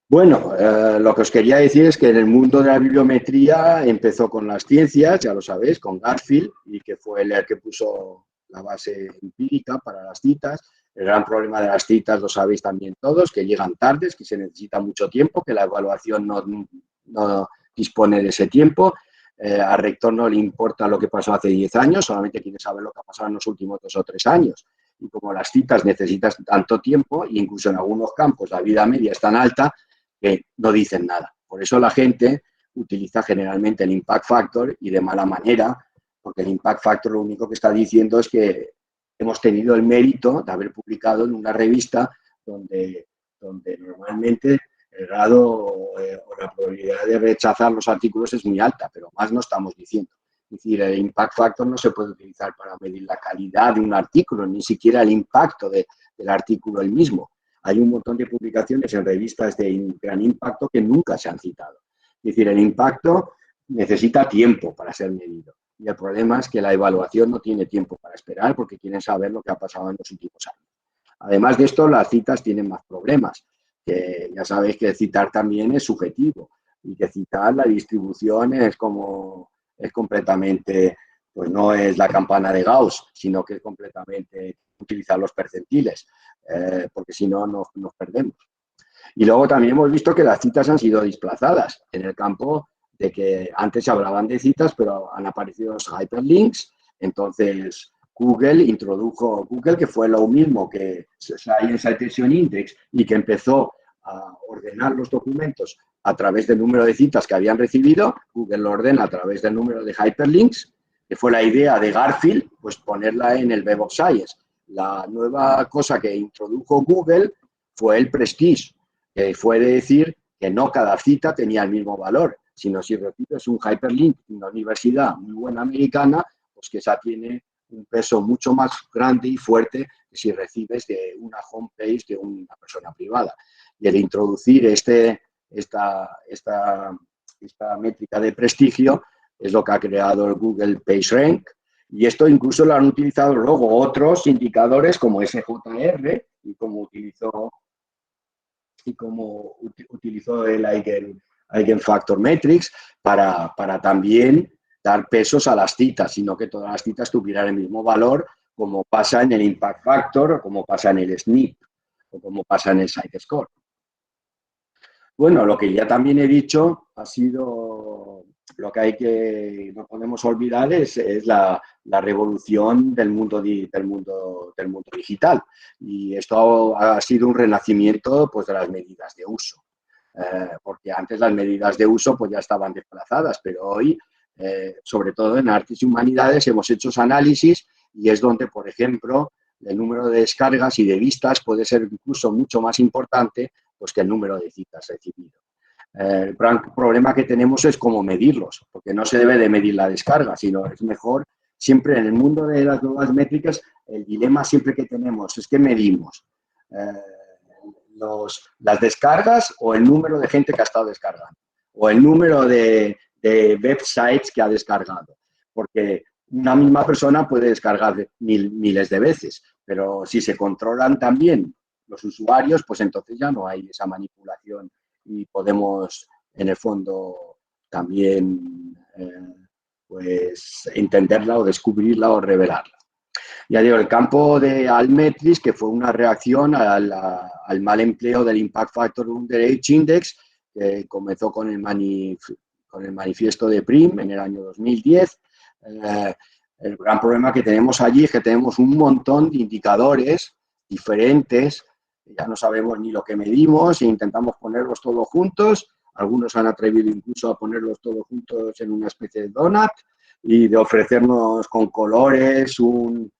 Bueno, lo que os quería decir es que en el mundo de la bibliometría empezó con las ciencias, ya lo sabéis, con Garfield, y que fue el que puso la base empírica para las citas. El gran problema de las citas lo sabéis también todos, que llegan tardes, que se necesita mucho tiempo, que la evaluación no dispone de ese tiempo. Al rector no le importa lo que pasó hace 10 años, solamente quiere saber lo que ha pasado en los últimos 2 o 3 años. Y como las citas necesitan tanto tiempo, e incluso en algunos campos la vida media es tan alta, que no dicen nada. Por eso la gente utiliza generalmente el impact factor y de mala manera, porque el impact factor lo único que está diciendo es que hemos tenido el mérito de haber publicado en una revista donde normalmente el grado o la probabilidad de rechazar los artículos es muy alta, pero más no estamos diciendo. Es decir, el impact factor no se puede utilizar para medir la calidad de un artículo, ni siquiera el impacto del artículo el mismo. Hay un montón de publicaciones en revistas de gran impacto que nunca se han citado. Es decir, el impacto necesita tiempo para ser medido. Y el problema es que la evaluación no tiene tiempo para esperar porque quieren saber lo que ha pasado en los últimos años. Además de esto, las citas tienen más problemas. Que ya sabéis que citar también es subjetivo y que citar la distribución es completamente, pues no es la campana de Gauss, sino que es completamente utilizar los percentiles, porque si no nos perdemos. Y luego también hemos visto que las citas han sido desplazadas en el campo de que antes se hablaban de citas, pero han aparecido los hyperlinks, entonces Google introdujo, Google que fue lo mismo que Science Citation Index y que empezó a ordenar los documentos a través del número de citas que habían recibido, Google lo ordena a través del número de hyperlinks, que fue la idea de Garfield, pues ponerla en el Web of Science. La nueva cosa que introdujo Google fue el Prestige, que fue de decir que no cada cita tenía el mismo valor, sino si recibes un hyperlink de una universidad muy buena americana, pues que esa tiene un peso mucho más grande y fuerte que si recibes de una homepage de una persona privada. Y el introducir esta métrica de prestigio es lo que ha creado el Google PageRank, y esto incluso lo han utilizado luego otros indicadores como SJR y como utilizó el Eigenfactor Matrix para también dar pesos a las citas, sino que todas las citas tuvieran el mismo valor, como pasa en el Impact Factor, o como pasa en el SNP, o como pasa en el Site Score. Bueno, lo que ya también he dicho ha sido lo que no podemos olvidar es la revolución del mundo digital. Y esto ha sido un renacimiento pues, de las medidas de uso. Porque antes las medidas de uso pues, ya estaban desplazadas, pero hoy, sobre todo en artes y humanidades, hemos hecho análisis y es donde, por ejemplo, el número de descargas y de vistas puede ser incluso mucho más importante pues, que el número de citas recibidas. El gran problema que tenemos es cómo medirlos, porque no se debe de medir la descarga, sino es mejor, siempre en el mundo de las nuevas métricas, el dilema siempre que tenemos es que medimos las descargas o el número de gente que ha estado descargando, o el número de websites que ha descargado, porque una misma persona puede descargar miles de veces, pero si se controlan también los usuarios, pues entonces ya no hay esa manipulación y podemos, en el fondo, también pues entenderla o descubrirla o revelarla. Ya digo, el campo de Altmetrics, que fue una reacción al mal empleo del Impact Factor Underage Index, que comenzó con el manifiesto de PRIM en el año 2010. El gran problema que tenemos allí es que tenemos un montón de indicadores diferentes, ya no sabemos ni lo que medimos e intentamos ponerlos todos juntos. Algunos han atrevido incluso a ponerlos todos juntos en una especie de donut y de ofrecernos con colores un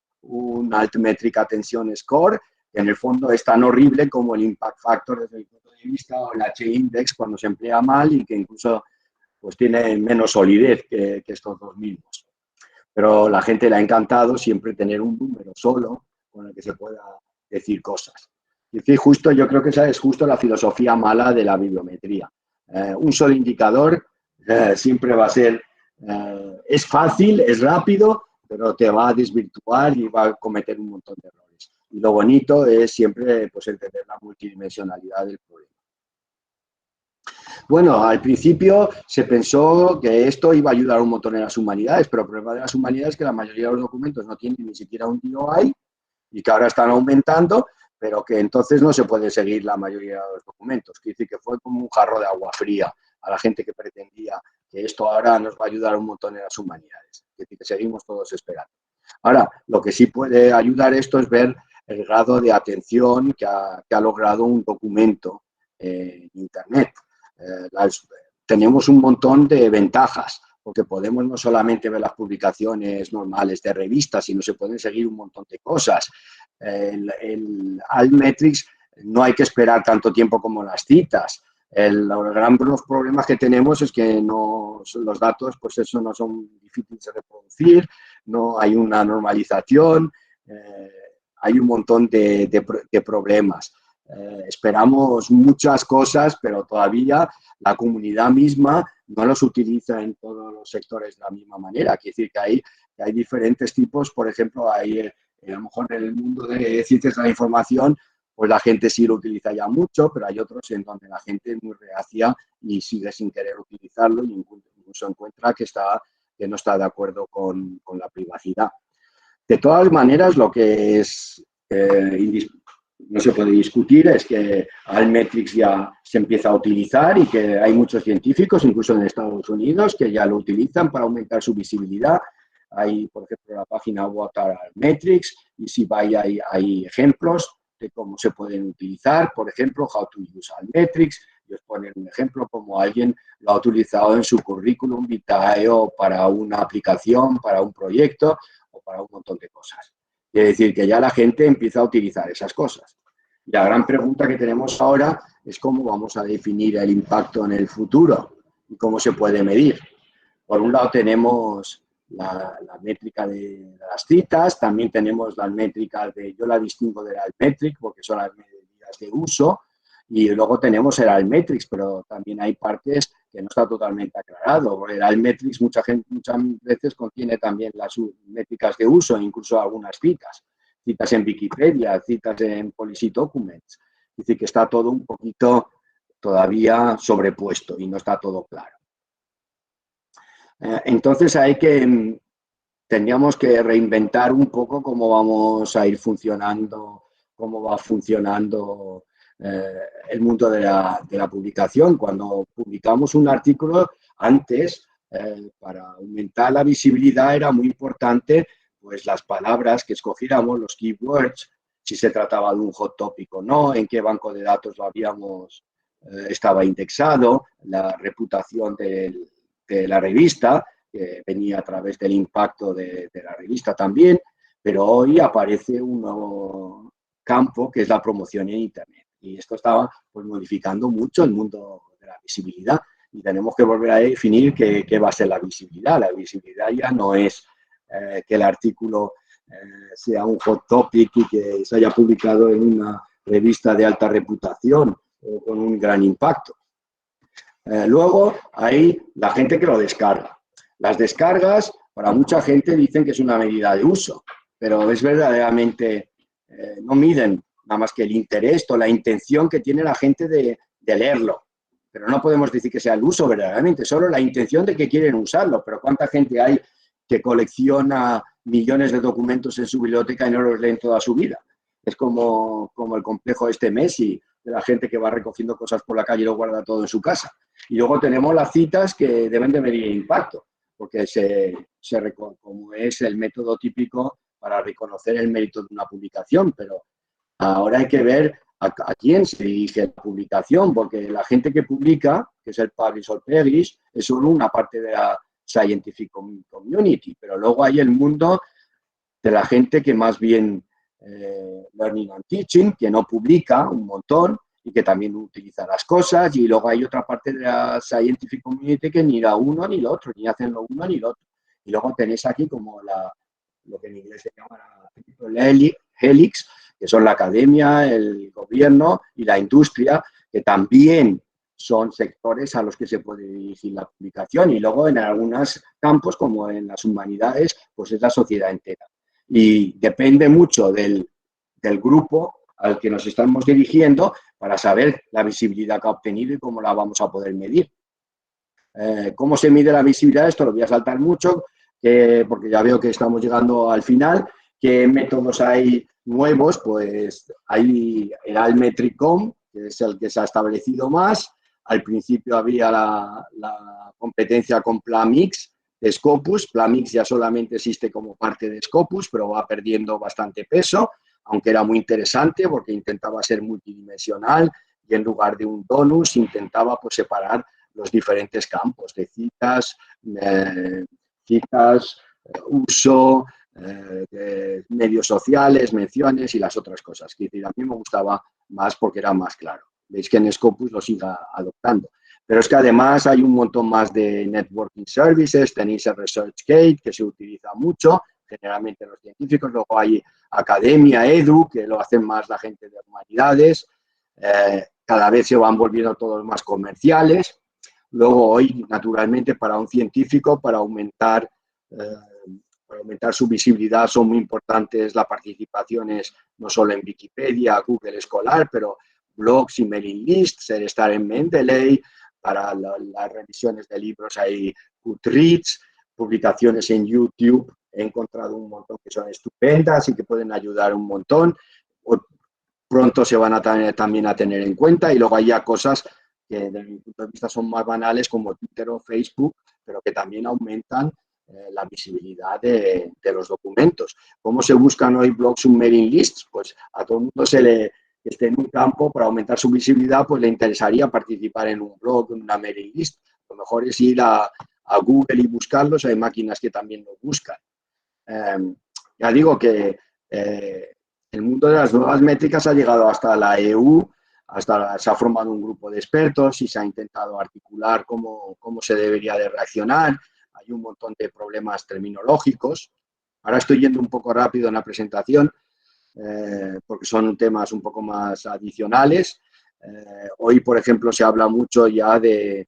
Altmetric Attention Score, que en el fondo es tan horrible como el Impact Factor desde mi punto de vista o el H-Index cuando se emplea mal y que incluso pues, tiene menos solidez que estos dos mismos. Pero la gente le ha encantado siempre tener un número solo con el que se pueda decir cosas. Es decir, justo, yo creo que esa es justo la filosofía mala de la bibliometría. Un solo indicador siempre va a ser, es fácil, es rápido, pero te va a desvirtuar y va a cometer un montón de errores. Y lo bonito es siempre pues, entender la multidimensionalidad del problema. Bueno, al principio se pensó que esto iba a ayudar un montón en las humanidades, pero el problema de las humanidades es que la mayoría de los documentos no tienen ni siquiera un DOI y que ahora están aumentando, pero que entonces no se puede seguir la mayoría de los documentos. Quiere decir que fue como un jarro de agua fría a la gente que pretendía que esto ahora nos va a ayudar un montón en las humanidades. Es decir, que seguimos todos esperando. Ahora, lo que sí puede ayudar esto es ver el grado de atención que ha logrado un documento en Internet. Tenemos un montón de ventajas, porque podemos no solamente ver las publicaciones normales de revistas, sino se pueden seguir un montón de cosas. El Altmetrics no hay que esperar tanto tiempo como las citas. Los grandes problemas que tenemos es que los datos, pues eso, no son difíciles de reproducir, no hay una normalización, hay un montón de problemas. Esperamos muchas cosas, pero todavía la comunidad misma no los utiliza en todos los sectores de la misma manera. Quiere decir que hay diferentes tipos, por ejemplo, a lo mejor en el mundo de ciencias de la información, pues la gente sí lo utiliza ya mucho, pero hay otros en donde la gente es muy reacia y sigue sin querer utilizarlo y incluso encuentra que no está de acuerdo con la privacidad. De todas maneras, lo que es no se puede discutir es que Altmetrics ya se empieza a utilizar y que hay muchos científicos, incluso en Estados Unidos, que ya lo utilizan para aumentar su visibilidad. Hay, por ejemplo, la página Water Altmetrics y si hay ejemplos de cómo se pueden utilizar. Por ejemplo, How to use Altmetrics. Y os ponen un ejemplo como alguien lo ha utilizado en su currículum vitae o para una aplicación, para un proyecto o para un montón de cosas. Quiere decir que ya la gente empieza a utilizar esas cosas. Y la gran pregunta que tenemos ahora es cómo vamos a definir el impacto en el futuro y cómo se puede medir. Por un lado tenemos la métrica de las citas, también tenemos las métricas yo la distingo del Altmetric porque son las medidas de uso, y luego tenemos el Altmetrics, pero también hay partes que no está totalmente aclarado. El Altmetrics muchas veces contiene también las métricas de uso, incluso algunas citas en Wikipedia, citas en Policy Documents. Es decir, que está todo un poquito todavía sobrepuesto y no está todo claro. Entonces tendríamos que reinventar un poco cómo vamos a ir funcionando, cómo va funcionando el mundo de la publicación. Cuando publicamos un artículo, antes, para aumentar la visibilidad era muy importante pues las palabras que escogiéramos, los keywords, si se trataba de un hot topic o no, en qué banco de datos lo habíamos, estaba indexado, la reputación de la revista, que venía a través del impacto de la revista también, pero hoy aparece un nuevo campo que es la promoción en Internet. Y esto estaba pues, modificando mucho el mundo de la visibilidad y tenemos que volver a definir qué va a ser la visibilidad. La visibilidad ya no es que el artículo sea un hot topic y que se haya publicado en una revista de alta reputación o con un gran impacto. Luego hay la gente que lo descarga. Las descargas, para mucha gente dicen que es una medida de uso, pero es verdaderamente, no miden nada más que el interés o la intención que tiene la gente de leerlo. Pero no podemos decir que sea el uso verdaderamente, solo la intención de que quieren usarlo. Pero ¿cuánta gente hay que colecciona millones de documentos en su biblioteca y no los lee en toda su vida? Es como el complejo Messi, de la gente que va recogiendo cosas por la calle y lo guarda todo en su casa. Y luego tenemos las citas que deben de medir impacto, porque como es el método típico para reconocer el mérito de una publicación, pero ahora hay que ver a quién se dirige la publicación, porque la gente que publica, que es el publish or perish, es solo una parte de la scientific community, pero luego hay el mundo de la gente que más bien learning and teaching, que no publica un montón y que también utiliza las cosas, y luego hay otra parte de la scientific community que ni la uno ni lo otro, ni hacen lo uno ni lo otro. Y luego tenéis aquí como lo que en inglés se llama la helix, que son la academia, el gobierno y la industria, que también son sectores a los que se puede dirigir la publicación. Y luego en algunos campos, como en las humanidades, pues es la sociedad entera. Y depende mucho del grupo al que nos estamos dirigiendo para saber la visibilidad que ha obtenido y cómo la vamos a poder medir. ¿Cómo se mide la visibilidad? Esto lo voy a saltar mucho, porque ya veo que estamos llegando al final. ¿Qué métodos hay nuevos? Pues hay el Altmetric.com, que es el que se ha establecido más. Al principio había la competencia con Plamix de Scopus. Plamix ya solamente existe como parte de Scopus, pero va perdiendo bastante peso, aunque era muy interesante porque intentaba ser multidimensional y en lugar de un donus intentaba pues, separar los diferentes campos de citas, uso, medios sociales, menciones y las otras cosas. Es decir, a mí me gustaba más porque era más claro. Veis que en Scopus lo siga adoptando. Pero es que además hay un montón más de networking services, tenéis el ResearchGate, que se utiliza mucho, generalmente los científicos, luego hay academia, edu, que lo hacen más la gente de humanidades, cada vez se van volviendo todos más comerciales. Luego hoy, naturalmente, para un científico, para aumentar su visibilidad son muy importantes las participaciones no solo en Wikipedia, Google Escolar, pero blogs y mailing lists, estar en Mendeley, para las revisiones de libros hay Goodreads, publicaciones en YouTube, he encontrado un montón que son estupendas y que pueden ayudar un montón. Pronto se van a también a tener en cuenta y luego hay ya cosas que desde mi punto de vista son más banales como Twitter o Facebook, pero que también aumentan la visibilidad de los documentos. ¿Cómo se buscan hoy blogs y mailing lists? Pues a todo el mundo que esté en un campo para aumentar su visibilidad, pues le interesaría participar en un blog, en una mailing list. Lo mejor es ir a Google y buscarlos, hay máquinas que también lo buscan. Ya digo que el mundo de las nuevas métricas ha llegado hasta la EU, se ha formado un grupo de expertos y se ha intentado articular cómo se debería de reaccionar. Hay un montón de problemas terminológicos. Ahora estoy yendo un poco rápido en la presentación porque son temas un poco más adicionales. Hoy, por ejemplo, se habla mucho ya de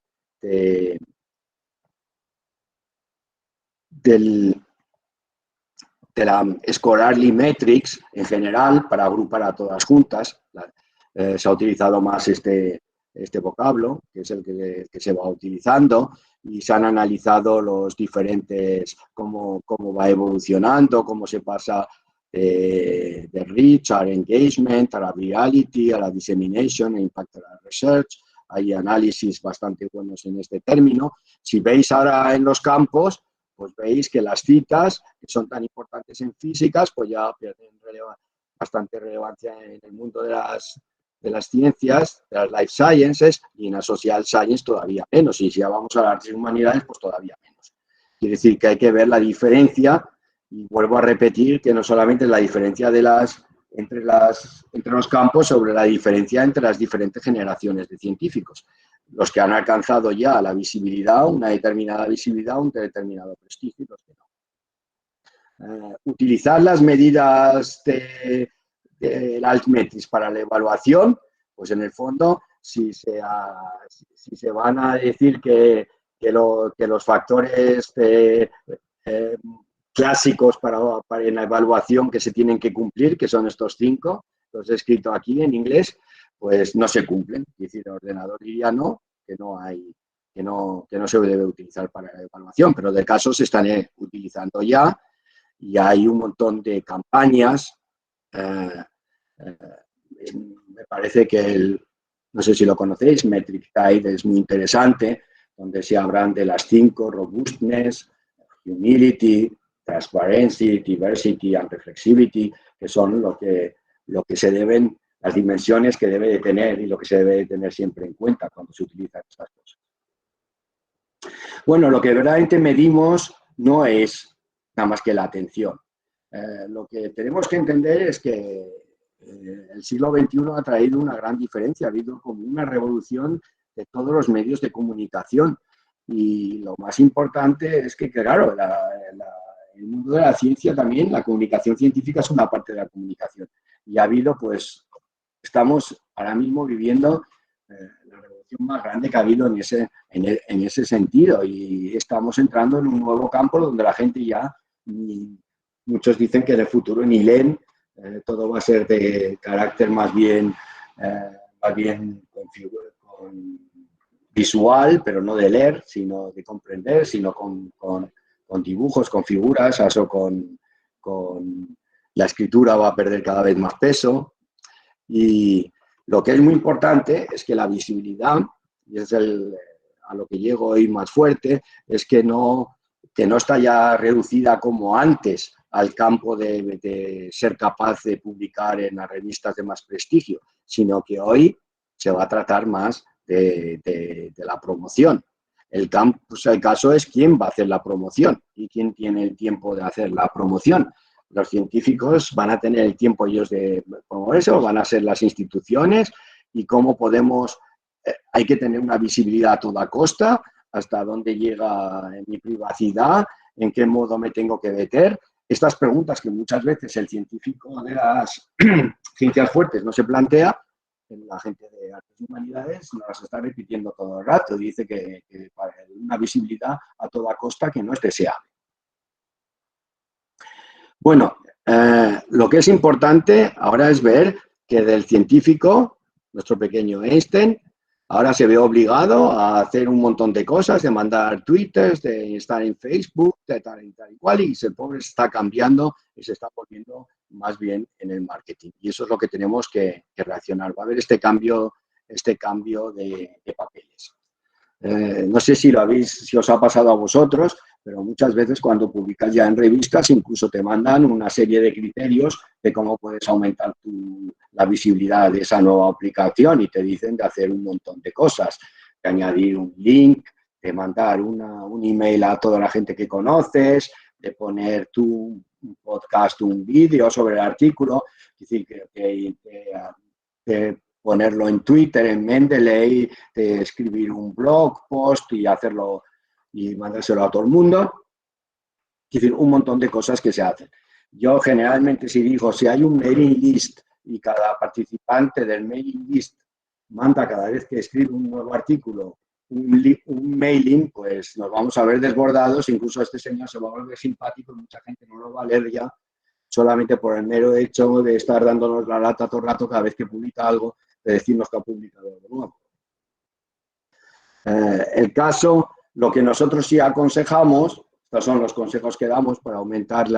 la Scholarly Metrics en general para agrupar a todas juntas. Se ha utilizado más este vocablo, que es el que se va utilizando, y se han analizado los diferentes, cómo va evolucionando, cómo se pasa de reach, al engagement, a la virality, a la dissemination, e impact a la research. Hay análisis bastante buenos en este término. Si veis ahora en los campos, pues veis que las citas, que son tan importantes en físicas, pues ya pierden bastante relevancia en el mundo de las ciencias, de las life sciences, y en la social science todavía menos. Y si ya vamos a las artes y humanidades, pues todavía menos. Quiere decir que hay que ver la diferencia, y vuelvo a repetir que no solamente la diferencia entre los campos, sobre la diferencia entre las diferentes generaciones de científicos. Los que han alcanzado ya la visibilidad, una determinada visibilidad, un determinado prestigio, y los que no. Utilizar las medidas del Altmetrics para la evaluación, pues en el fondo, si se van a decir que los factores clásicos en la evaluación que se tienen que cumplir, que son estos 5, los he escrito aquí en inglés, pues no se cumplen. Es decir, el ordenador diría no, que no se debe utilizar para la evaluación, pero de caso se están utilizando ya, y hay un montón de campañas. Me parece que no sé si lo conocéis, Metric Tide es muy interesante, donde se hablan de las 5, robustness, humility, transparency, diversity and reflexivity, que son lo que se deben, las dimensiones que debe de tener y lo que se debe de tener siempre en cuenta cuando se utilizan estas cosas. Bueno, lo que verdaderamente medimos no es nada más que la atención. Lo que tenemos que entender es que el siglo XXI ha traído una gran diferencia, ha habido como una revolución de todos los medios de comunicación, y lo más importante es que claro, el mundo de la ciencia también, la comunicación científica es una parte de la comunicación, y ha habido, pues, estamos ahora mismo viviendo la revolución más grande que ha habido en ese sentido, y estamos entrando en un nuevo campo donde la gente ya, muchos dicen que en el futuro ni leen, todo va a ser de carácter más bien visual, pero no de leer, sino de comprender, sino con dibujos, con figuras, o con la escritura va a perder cada vez más peso. Y lo que es muy importante es que la visibilidad, y es a lo que llego hoy más fuerte, es que no está ya reducida como antes al campo de ser capaz de publicar en las revistas de más prestigio, sino que hoy se va a tratar más de la promoción. El caso es quién va a hacer la promoción y quién tiene el tiempo de hacer la promoción. Los científicos van a tener el tiempo ellos de promoverse, o van a ser las instituciones, y cómo podemos, hay que tener una visibilidad a toda costa, hasta dónde llega mi privacidad, en qué modo me tengo que meter. Estas preguntas que muchas veces el científico de las ciencias fuertes no se plantea, la gente de artes y humanidades nos las está repitiendo todo el rato. Dice que para una visibilidad a toda costa que no es deseable. Bueno, lo que es importante ahora es ver que del científico, nuestro pequeño Einstein, ahora se ve obligado a hacer un montón de cosas, de mandar twitters, de estar en Facebook, de tal y cual, y ese pobre está cambiando y se está volviendo más bien en el marketing. Y eso es lo que tenemos que reaccionar. Va a haber este cambio de papeles. No sé si os ha pasado a vosotros, pero muchas veces cuando publicas ya en revistas incluso te mandan una serie de criterios de cómo puedes aumentar la visibilidad de esa nueva aplicación, y te dicen de hacer un montón de cosas, de añadir un link, de mandar un email a toda la gente que conoces, de poner un podcast, un vídeo sobre el artículo, es decir, que ponerlo en Twitter, en Mendeley, de escribir un blog post y hacerlo y mandárselo a todo el mundo. Es decir, un montón de cosas que se hacen. Yo generalmente, si digo, si hay un mailing list y cada participante del mailing list manda cada vez que escribe un nuevo artículo un mailing, pues nos vamos a ver desbordados. Incluso este señor se va a volver simpático y mucha gente no lo va a leer ya, solamente por el mero hecho de estar dándonos la lata todo el rato cada vez que publica algo, de decirnos que ha publicado algo nuevo. El caso, lo que nosotros sí aconsejamos, estos son los consejos que damos para aumentar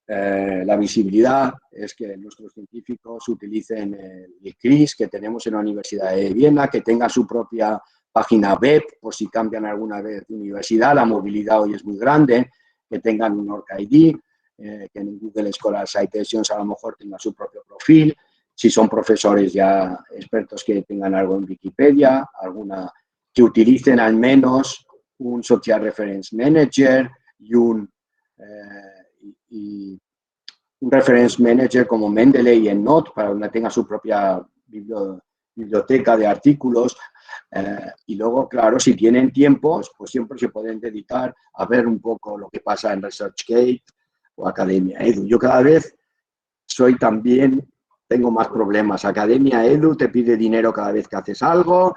La visibilidad es que nuestros científicos utilicen el CRIS que tenemos en la Universidad de Viena, que tenga su propia página web por si cambian alguna vez de universidad. La movilidad hoy es muy grande, que tengan un OrgID, que en Google Scholar Citations a lo mejor tengan su propio perfil. Si son profesores ya expertos, que tengan algo en Wikipedia, que utilicen al menos un Social Reference Manager y un Reference Manager como Mendeley y EndNote para que tenga su propia biblioteca de artículos. Y luego, claro, si tienen tiempo, pues siempre se pueden dedicar a ver un poco lo que pasa en ResearchGate o Academia Edu. Yo cada vez tengo más problemas. Academia Edu te pide dinero cada vez que haces algo,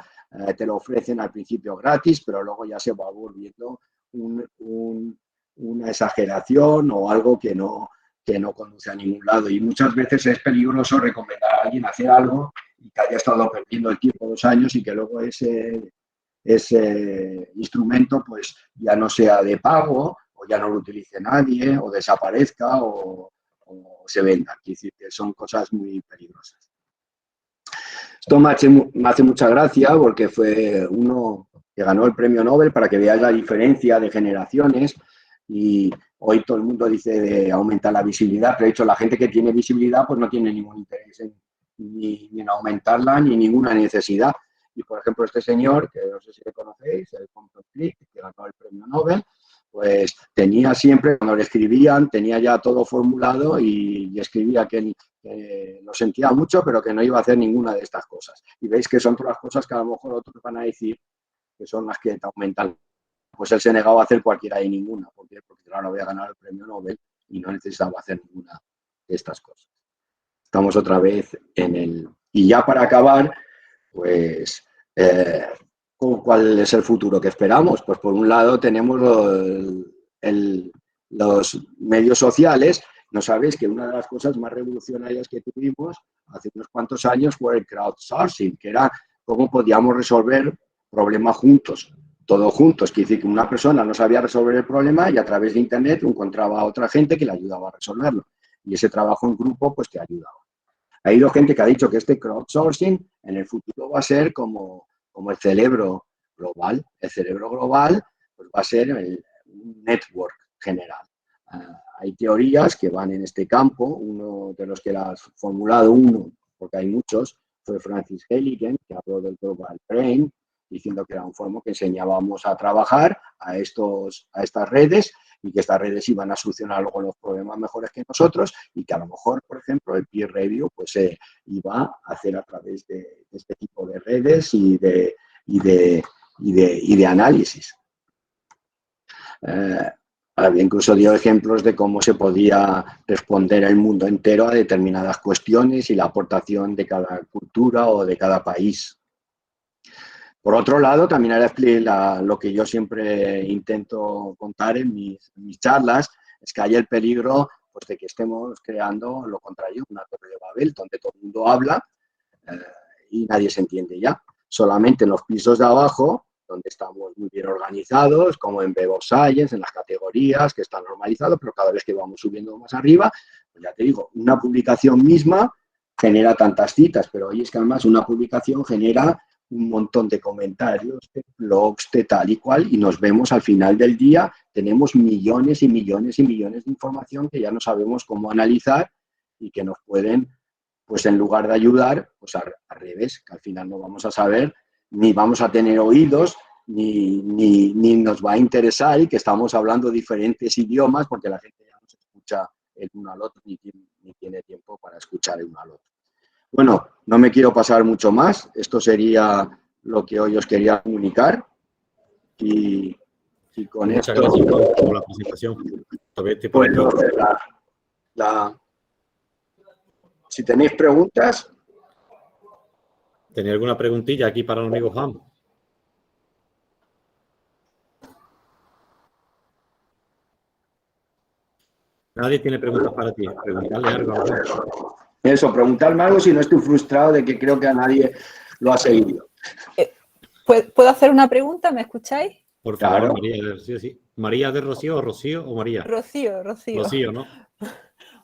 te lo ofrecen al principio gratis, pero luego ya se va volviendo una exageración o algo que no conduce a ningún lado. Y muchas veces es peligroso recomendar a alguien hacer algo y que haya estado perdiendo el tiempo 2 años y que luego ese instrumento pues ya no sea de pago o ya no lo utilice nadie o desaparezca o se venda. Es decir, que son cosas muy peligrosas. Esto me hace mucha gracia porque fue uno que ganó el premio Nobel, para que veáis la diferencia de generaciones. Y hoy todo el mundo dice de aumentar la visibilidad, pero de hecho la gente que tiene visibilidad pues no tiene ningún interés ni en aumentarla ni ninguna necesidad. Y por ejemplo este señor, que no sé si le conocéis, el Compton Crick, que ganó el premio Nobel, pues tenía siempre, cuando le escribían, tenía ya todo formulado y escribía que lo sentía mucho, pero que no iba a hacer ninguna de estas cosas. Y veis que son todas las cosas que a lo mejor otros van a decir que son las que te aumentan. Pues él se negaba a hacer cualquiera y ninguna. ¿Por qué? Porque claro, había ganado el premio Nobel y no necesitaba hacer ninguna de estas cosas. Estamos otra vez en el... Y ya para acabar, pues, ¿cuál es el futuro que esperamos? Pues por un lado tenemos los medios sociales. No sabéis que una de las cosas más revolucionarias que tuvimos hace unos cuantos años fue el crowdsourcing, que era cómo podíamos resolver problemas juntos, todos juntos. Quiere decir que una persona no sabía resolver el problema y a través de Internet encontraba a otra gente que le ayudaba a resolverlo. Y ese trabajo en grupo pues te ayudaba. Ha habido gente que ha dicho que este crowdsourcing en el futuro va a ser como el cerebro global. El cerebro global pues va a ser un network general. Hay teorías que van en este campo. Uno de los que la ha formulado porque hay muchos, fue Francis Heligen, que habló del Global Brain, diciendo que era un foro que enseñábamos a trabajar a estas redes y que estas redes iban a solucionar luego los problemas mejores que nosotros y que a lo mejor, por ejemplo, el peer review pues se iba a hacer a través de este tipo de redes y de análisis. Incluso dio ejemplos de cómo se podía responder el mundo entero a determinadas cuestiones y la aportación de cada cultura o de cada país. Por otro lado, también lo que yo siempre intento contar en mis charlas es que hay el peligro pues, de que estemos creando lo contrario, una torre de Babel, donde todo el mundo habla y nadie se entiende ya. Solamente en los pisos de abajo, donde estamos muy bien organizados, como en Web of Science, en las categorías, que están normalizados, pero cada vez que vamos subiendo más arriba, pues ya te digo, una publicación misma genera tantas citas, pero hoy es que además una publicación genera un montón de comentarios, de blogs, de tal y cual, y nos vemos al final del día, tenemos millones y millones y millones de información que ya no sabemos cómo analizar y que nos pueden, pues en lugar de ayudar, pues al revés, que al final no vamos a saber, ni vamos a tener oídos, ni nos va a interesar y que estamos hablando diferentes idiomas porque la gente ya no se escucha el uno al otro ni tiene tiempo para escuchar el uno al otro. Bueno, no me quiero pasar mucho más. Esto sería lo que hoy os quería comunicar. Y con Muchas esto... gracias por la presentación. Bueno, si tenéis preguntas... ¿Tenía alguna preguntilla aquí para el amigo Juan? Nadie tiene preguntas para ti. Preguntarle algo. Eso, preguntarme algo si no estoy frustrado de que creo que a nadie lo ha seguido. ¿Puedo hacer una pregunta? ¿Me escucháis? Por favor, Claro. María, sí. ¿María de Rocío o Rocío o María? Rocío. Rocío, ¿no?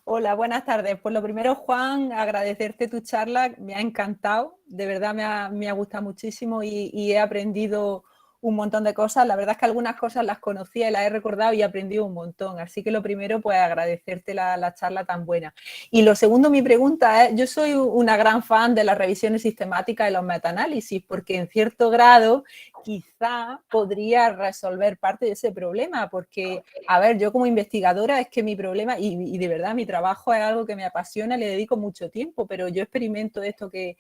Hola, buenas tardes. Pues lo primero, Juan, agradecerte tu charla, me ha encantado, de verdad me ha gustado muchísimo y he aprendido un montón de cosas. La verdad es que algunas cosas las conocía y las he recordado y he aprendido un montón. Así que lo primero, pues agradecerte la charla tan buena. Y lo segundo, mi pregunta es, yo soy una gran fan de las revisiones sistemáticas y los metaanálisis, porque en cierto grado quizá podría resolver parte de ese problema, porque, a ver, yo como investigadora es que mi problema, y de verdad mi trabajo es algo que me apasiona, le dedico mucho tiempo, pero yo experimento esto que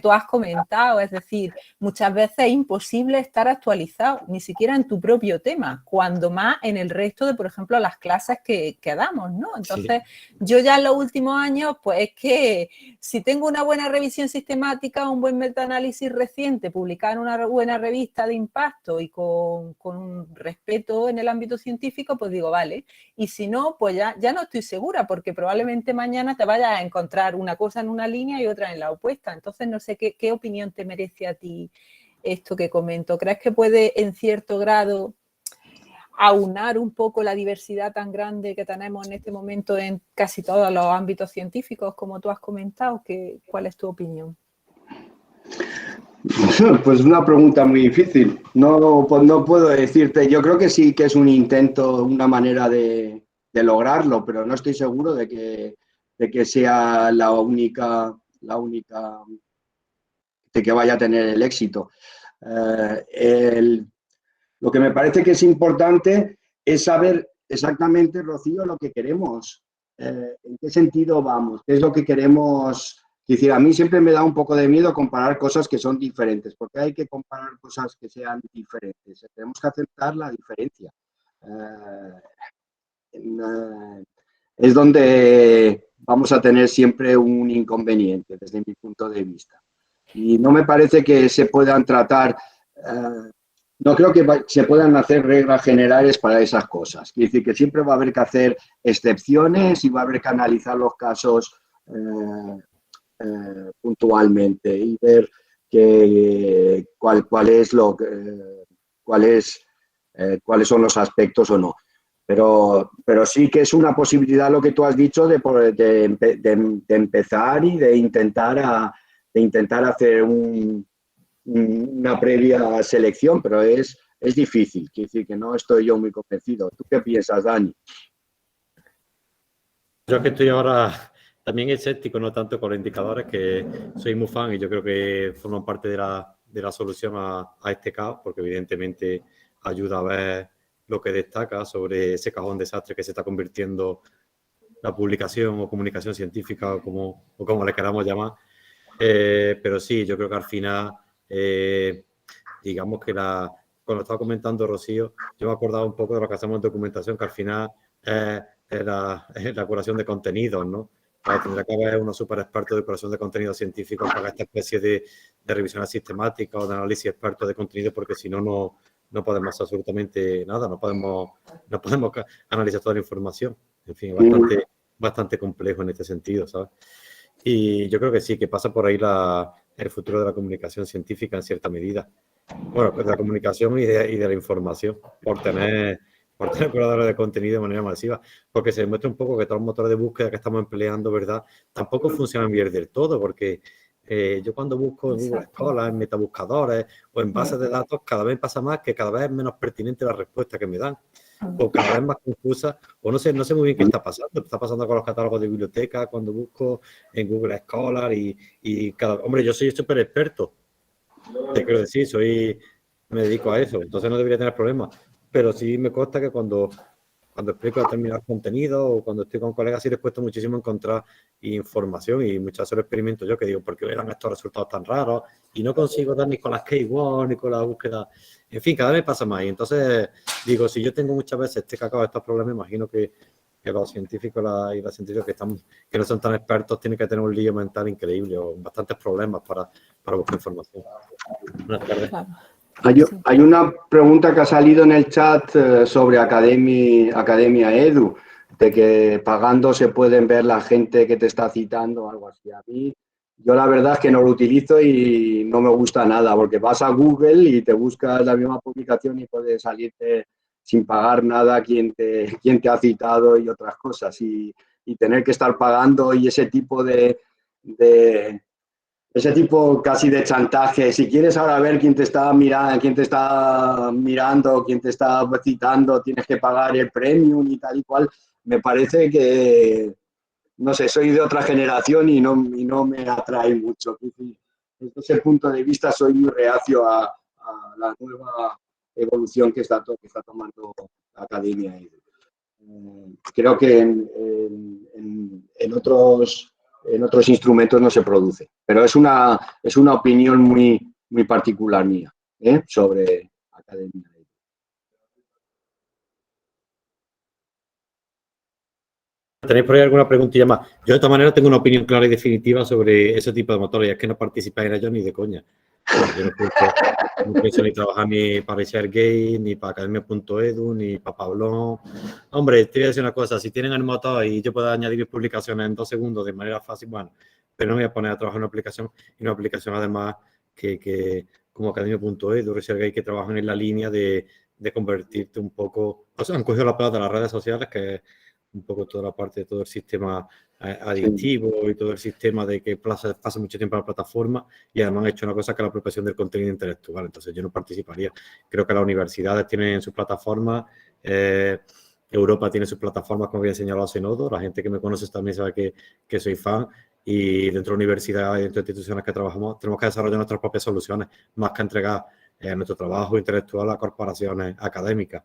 tú has comentado, es decir, muchas veces es imposible estar actualizado, ni siquiera en tu propio tema, cuando más en el resto de, por ejemplo, las clases que damos, ¿no? Entonces, sí. Yo ya en los últimos años, pues es que si tengo una buena revisión sistemática, un buen metaanálisis reciente, publicado en una buena revista de impacto y con un respeto en el ámbito científico, pues digo, vale. Y si no, pues ya no estoy segura, porque probablemente mañana te vayas a encontrar una cosa en una línea y otra en la opuesta. Entonces, no sé qué opinión te merece a ti esto que comento. ¿Crees que puede, en cierto grado, aunar un poco la diversidad tan grande que tenemos en este momento en casi todos los ámbitos científicos, como tú has comentado? ¿Cuál es tu opinión? Pues una pregunta muy difícil. No, pues no puedo decirte. Yo creo que sí que es un intento, una manera de lograrlo, pero no estoy seguro de que sea la única de que vaya a tener el éxito. Lo que me parece que es importante es saber exactamente, Rocío, lo que queremos, en qué sentido vamos, qué es lo que queremos. Es decir, a mí siempre me da un poco de miedo comparar cosas que son diferentes, porque hay que comparar cosas que sean diferentes. Tenemos que aceptar la diferencia. Es donde vamos a tener siempre un inconveniente, desde mi punto de vista. Y no me parece que se puedan tratar... no creo que se puedan hacer reglas generales para esas cosas. Quiere decir que siempre va a haber que hacer excepciones y va a haber que analizar los casos puntualmente y ver cuáles son los aspectos o no. Pero sí que es una posibilidad lo que tú has dicho de empezar y de intentar hacer una previa selección, pero es difícil. Quiere decir que no estoy yo muy convencido. ¿Tú qué piensas, Dani? Yo que estoy ahora también escéptico, no tanto con los indicadores, que soy muy fan y yo creo que forman parte de la solución a este caos, porque evidentemente ayuda a ver lo que destaca sobre ese cajón desastre que se está convirtiendo la publicación o comunicación científica o como le queramos llamar. Pero sí, yo creo que al final, digamos que cuando estaba comentando Rocío, yo me acordaba un poco de lo que hacemos en documentación, que al final es la curación de contenidos, ¿no? Tendrá que haber unos super expertos de curación de contenidos científicos que hagan esta especie de revisión sistemática o de análisis experto de contenido, porque si no, no podemos hacer absolutamente nada, no podemos analizar toda la información. En fin, es bastante complejo en este sentido, ¿sabes? Y yo creo que sí, que pasa por ahí el futuro de la comunicación científica en cierta medida. Bueno, pues de la comunicación y de la información, por tener curadores de contenido de manera masiva, porque se demuestra un poco que todos los motores de búsqueda que estamos empleando, ¿verdad?, tampoco funcionan bien del todo, porque yo cuando busco en Google Scholar, en metabuscadores o en bases de datos, cada vez pasa más que cada vez es menos pertinente la respuesta que me dan, o cada vez más confusa, o no sé muy bien qué está pasando. Está pasando con los catálogos de biblioteca, cuando busco en Google Scholar y hombre, yo soy súper experto, te quiero decir, me dedico a eso, entonces no debería tener problemas, pero sí me consta que cuando explico determinados contenidos o cuando estoy con colegas sí les cuesta muchísimo encontrar información, y muchas veces lo experimento yo, que digo, ¿por qué me dan estos resultados tan raros? Y no consigo dar ni con las keywords ni con la búsqueda. En fin, cada vez me pasa más. Y entonces digo, si yo tengo muchas veces cacao de estos problemas, imagino que los científicos y las científicas que no son tan expertos tienen que tener un lío mental increíble o bastantes problemas para buscar información. Buenas tardes. Claro. Hay una pregunta que ha salido en el chat sobre Academia Edu, de que pagando se pueden ver la gente que te está citando o algo así. A mí, yo la verdad es que no lo utilizo y no me gusta nada, porque vas a Google y te buscas la misma publicación y puede salirte sin pagar nada quien te ha citado y otras cosas. Y tener que estar pagando y ese tipo ese tipo casi de chantaje. Si quieres ahora ver quién te está mirando, quién te está citando, tienes que pagar el premium y tal y cual. Me parece que, no sé, soy de otra generación y no me atrae mucho. Desde ese punto de vista soy muy reacio a la nueva evolución que está tomando la academia. Creo que en otros instrumentos no se produce, pero es una opinión muy particular mía sobre academia. ¿Tenéis por ahí alguna preguntilla más? Yo de todas maneras tengo una opinión clara y definitiva sobre ese tipo de motores, y es que no participáis en ellos ni de coña. Yo no pienso ni trabajar ni para ShareGate, ni para Academia.edu, ni para Pablón. Hombre, te voy a decir una cosa, si tienen el motor y yo puedo añadir mis publicaciones en 2 segundos de manera fácil, bueno, pero no me voy a poner a trabajar en una aplicación, y una aplicación además que como Academia.edu, ShareGate, que trabajan en la línea de convertirte un poco, o sea, han cogido la pelota de las redes sociales, que es un poco toda la parte de todo el sistema adictivo y todo el sistema de que pasa mucho tiempo en la plataforma, y además han hecho una cosa que es la apropiación del contenido intelectual. Entonces yo no participaría. Creo que las universidades tienen sus plataformas, Europa tiene sus plataformas, como había señalado Zenodo. La gente que me conoce también sabe que soy fan, y dentro de la universidad y dentro de instituciones que trabajamos tenemos que desarrollar nuestras propias soluciones, más que entregar nuestro trabajo intelectual a corporaciones académicas.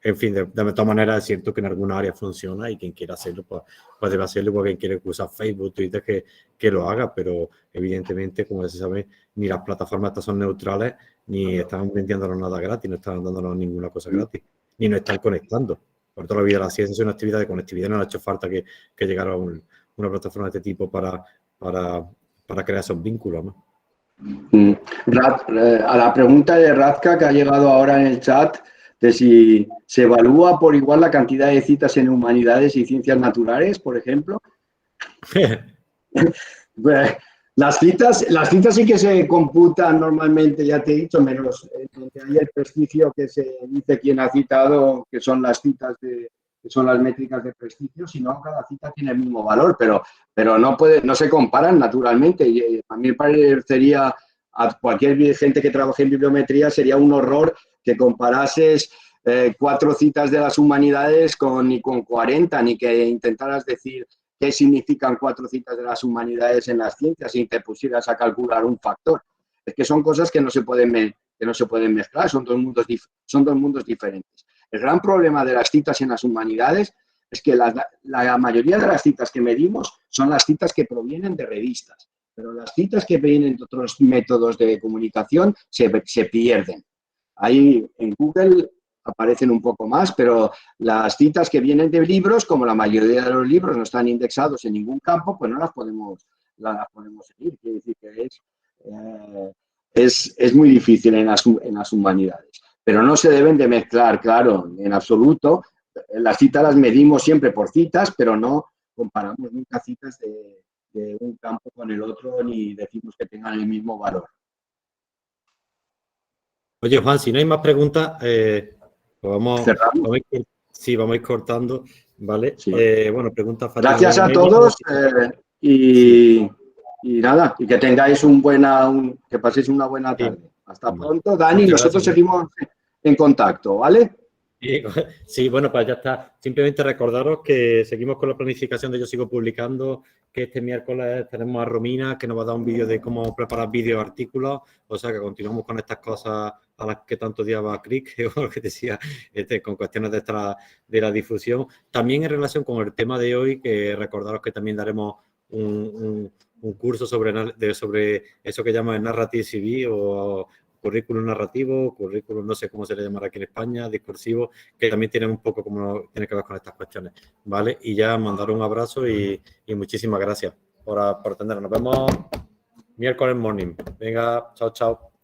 En fin, de todas maneras es cierto que en alguna área funciona, y quien quiera hacerlo, pues debe hacerlo, porque quien quiere usar Facebook, Twitter, que lo haga, pero evidentemente, como ya se sabe, ni las plataformas estas son neutrales, ni están vendiéndonos nada gratis, no están dándonos ninguna cosa gratis, ni nos están conectando. Por toda la vida la ciencia es una actividad de conectividad, no le ha hecho falta que llegara una plataforma de este tipo para crear esos vínculos, ¿no? A la pregunta de Radka que ha llegado ahora en el chat, de si se evalúa por igual la cantidad de citas en humanidades y ciencias naturales, por ejemplo. Las citas sí que se computan normalmente, ya te he dicho, menos donde hay el prestigio que se dice quién ha citado, que son las citas que son las métricas de prestigio. Si no, cada cita tiene el mismo valor, pero no se comparan naturalmente. Y a mí me parecería, a cualquier gente que trabaje en bibliometría, sería un horror que comparases 4 citas de las humanidades con 40, ni que intentaras decir qué significan 4 citas de las humanidades en las ciencias y te pusieras a calcular un factor. Es que son cosas que no se pueden mezclar, son dos mundos diferentes. El gran problema de las citas en las humanidades es que la mayoría de las citas que medimos son las citas que provienen de revistas, pero las citas que vienen de otros métodos de comunicación se pierden. Ahí en Google aparecen un poco más, pero las citas que vienen de libros, como la mayoría de los libros no están indexados en ningún campo, pues no las podemos seguir. Quiere decir que es muy difícil en las humanidades, pero no se deben de mezclar, claro, en absoluto. Las citas las medimos siempre por citas, pero no comparamos nunca citas de un campo con el otro, ni decimos que tengan el mismo valor. Oye, Juan, si no hay más preguntas, pues vamos a ir cortando, ¿vale? Sí. Bueno, preguntas. Gracias a todos y nada, y que tengáis que paséis una buena tarde. Sí. Hasta pronto, Dani. Muchas nosotros gracias. Seguimos en contacto, ¿vale? Sí, bueno, pues ya está. Simplemente recordaros que seguimos con la planificación de Yo Sigo Publicando, que este miércoles tenemos a Romina, que nos va a dar un vídeo de cómo preparar vídeos, artículos. O sea, que continuamos con estas cosas a las que tanto odiaba Crick, o lo que decía, con cuestiones de la difusión. También en relación con el tema de hoy, que recordaros que también daremos un curso sobre eso que llaman Narrative CV o currículum narrativo, currículum, no sé cómo se le llamará aquí en España, discursivo, que también tiene un poco como tiene que ver con estas cuestiones, ¿vale? Y ya mandar un abrazo y muchísimas gracias por atendernos. Nos vemos miércoles morning. Venga, chao, chao.